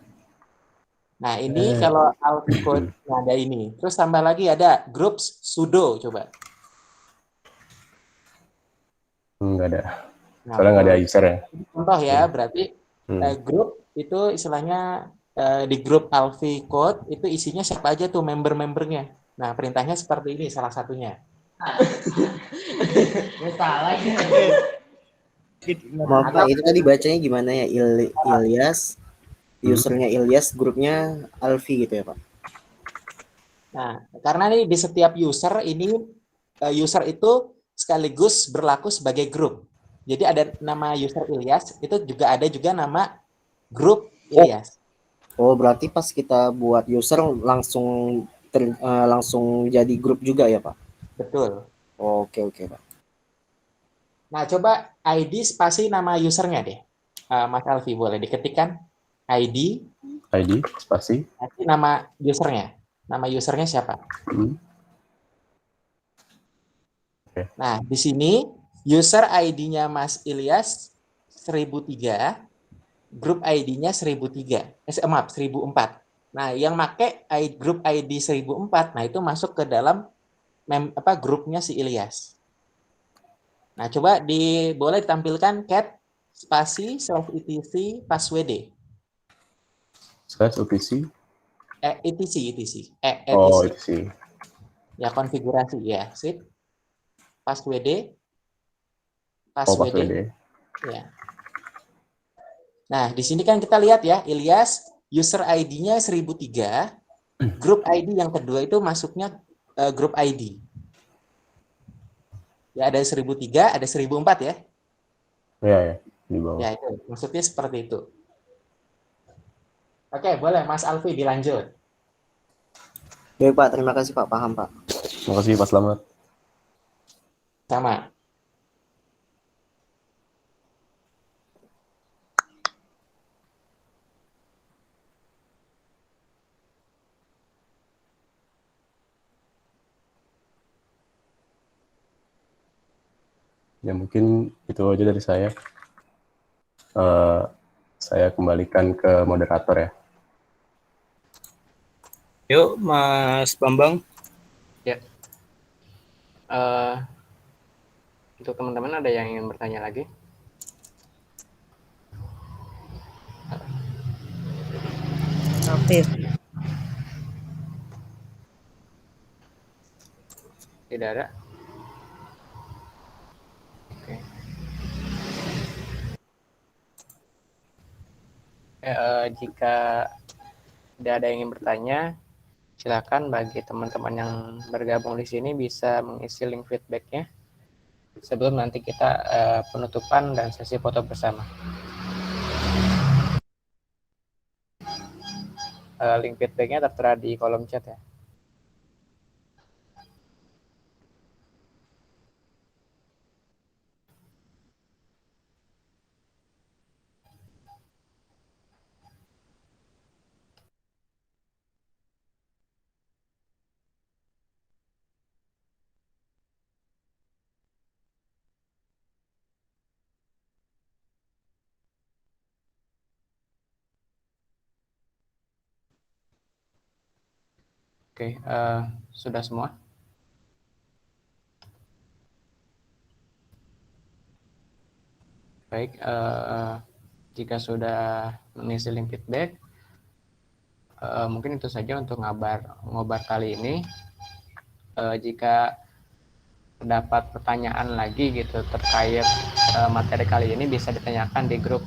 A: Nah, ini kalau Alfi code ada ini. Terus tambah lagi ada groups sudo, coba.
B: Enggak ada.
A: Nah,
B: Soalnya nggak ada user ya.
A: contoh ya, berarti grup itu istilahnya di grup Alfi Code itu isinya siapa aja tuh member-membernya. Nah, perintahnya seperti ini salah satunya.
G: Salah ya.
F: Maaf Pak, itu tadi bacanya gimana ya? Ilyas, usernya Ilyas, grupnya Alfi gitu ya Pak?
A: Nah, karena nih di setiap user ini user itu sekaligus berlaku sebagai grup. Jadi ada nama user Ilyas, itu juga ada juga nama grup Ilyas.
F: Oh, berarti pas kita buat user langsung jadi grup juga ya Pak?
A: Betul.
F: Oke Pak.
A: Nah, coba ID spasi nama usernya deh. Mas Alfi, boleh diketikkan ID
B: spasi
A: nanti nama usernya. Nama usernya siapa?
B: Okay.
A: Nah, di sini user ID-nya Mas Ilyas 1003, grup ID-nya 1003. Maaf, 1004. Nah, yang make grup ID 1004, nah itu masuk ke dalam grupnya si Ilyas. Nah, coba boleh ditampilkan cat spasi self-etc password.
B: etc.
A: etc.
B: Oh, etc.
A: Ya, konfigurasi ya, sip. Password. Ya. Nah, di sini kan kita lihat ya, Ilyas user ID-nya 1003, grup ID yang kedua itu masuknya grup ID.
H: Ya ada 1003, ada 1004 ya.
B: Ya, ya, di bawah.
H: Ya itu maksudnya seperti itu. Oke, boleh Mas Alfi dilanjut.
F: Baik Pak, terima kasih Pak, paham Pak.
B: Terima kasih Pak Slamet.
H: Sama.
B: Ya mungkin itu aja dari saya. Saya kembalikan ke moderator ya.
C: Yuk, Mas Bambang.
A: Ya. Untuk teman-teman ada yang ingin bertanya lagi?
I: Afif.
A: Tidak ada? Oke. Jika tidak ada yang ingin bertanya, silakan bagi teman-teman yang bergabung di sini bisa mengisi link feedback-nya sebelum nanti kita penutupan dan sesi foto bersama. Link feedback-nya tertera di kolom chat ya. Oke, sudah semua? Baik, jika sudah mengisi link feedback, mungkin itu saja untuk ngobar kali ini. Jika terdapat pertanyaan lagi gitu terkait materi kali ini bisa ditanyakan di grup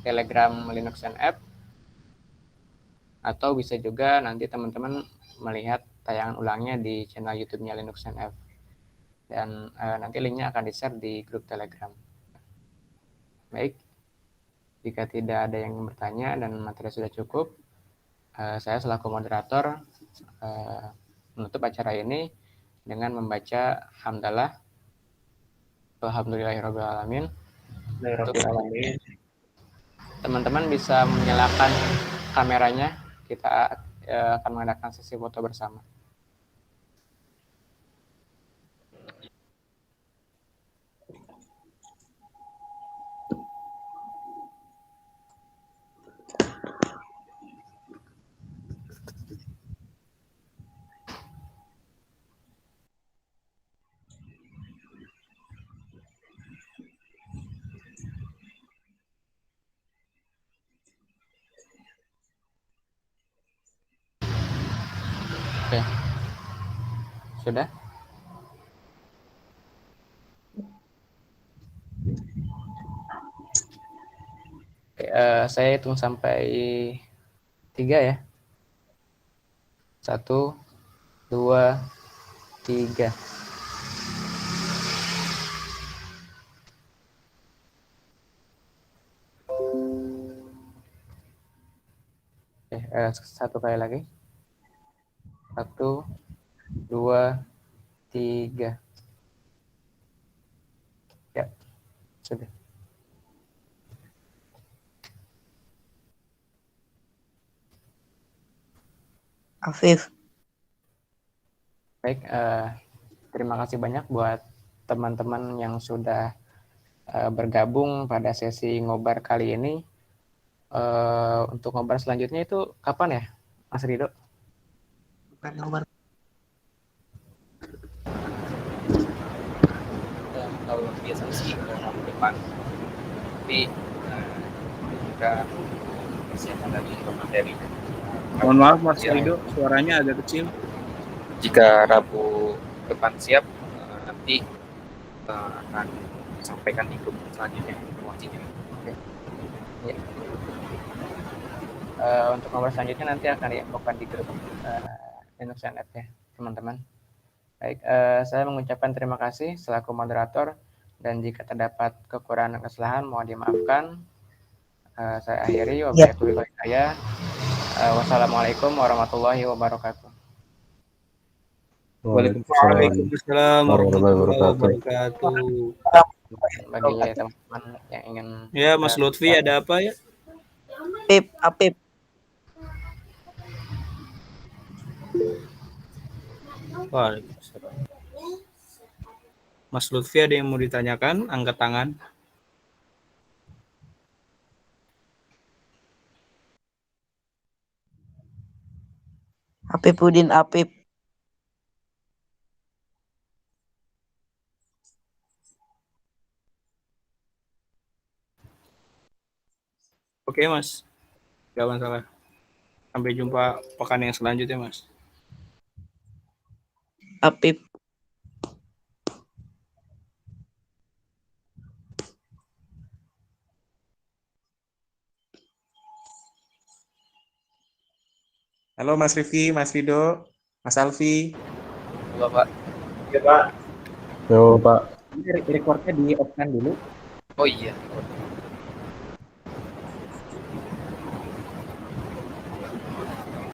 A: Telegram Linux NF, atau bisa juga nanti teman-teman melihat tayangan ulangnya di channel YouTube-nya Linux NF, dan nanti linknya akan di-share di grup Telegram. Baik, jika tidak ada yang bertanya dan materi sudah cukup, saya selaku moderator menutup acara ini dengan membaca hamdalah alhamdulillahirobbilalamin. Teman-teman bisa menyalakan kameranya, kita akan mengadakan sesi foto bersama. Oke. Sudah? Oke, saya hitung sampai 3 ya. 1, 2, 3. Oke, satu kali lagi. 1, 2, 3. Ya, sudah.
I: Afif.
A: Baik, terima kasih banyak buat teman-teman yang sudah bergabung pada sesi ngobar kali ini. Untuk ngobar selanjutnya itu kapan ya, Mas Rido?
I: Ngobar.
A: Kalau biasa sih minggu depan, tapi kita persiapan lagi untuk materi.
C: Mohon maaf Mas Rido, suaranya agak kecil.
A: Jika Rabu depan siap, nanti akan sampaikan di grup selanjutnya informasinya. Oke. Ya. Untuk nomor selanjutnya nanti akan diinfokan di grup Linux NF ya, teman-teman. Baik, saya mengucapkan terima kasih selaku moderator dan jika terdapat kekurangan dan kesalahan mohon dimaafkan. Saya akhiri. Wabillahi hidayah. Wassalamualaikum warahmatullahi wabarakatuh.
C: Waalaikumsalam warahmatullahi wabarakatuh.
A: Bagi teman-teman yang ingin
C: Ya, Mas Lutfi ada apa ya?
I: Apip.
C: Waalaikumsalam. Mas Lutfi ada yang mau ditanyakan? Angkat tangan.
I: Apipudin Apip.
C: Oke, Mas. Gak masalah. Sampai jumpa pekan yang selanjutnya, Mas.
I: Apip.
H: Halo Mas Rifki, Mas Rido, Mas Alfi.
A: Halo Pak.
B: Yo Pak.
H: Ini recordnya di off kan dulu.
A: Oh iya.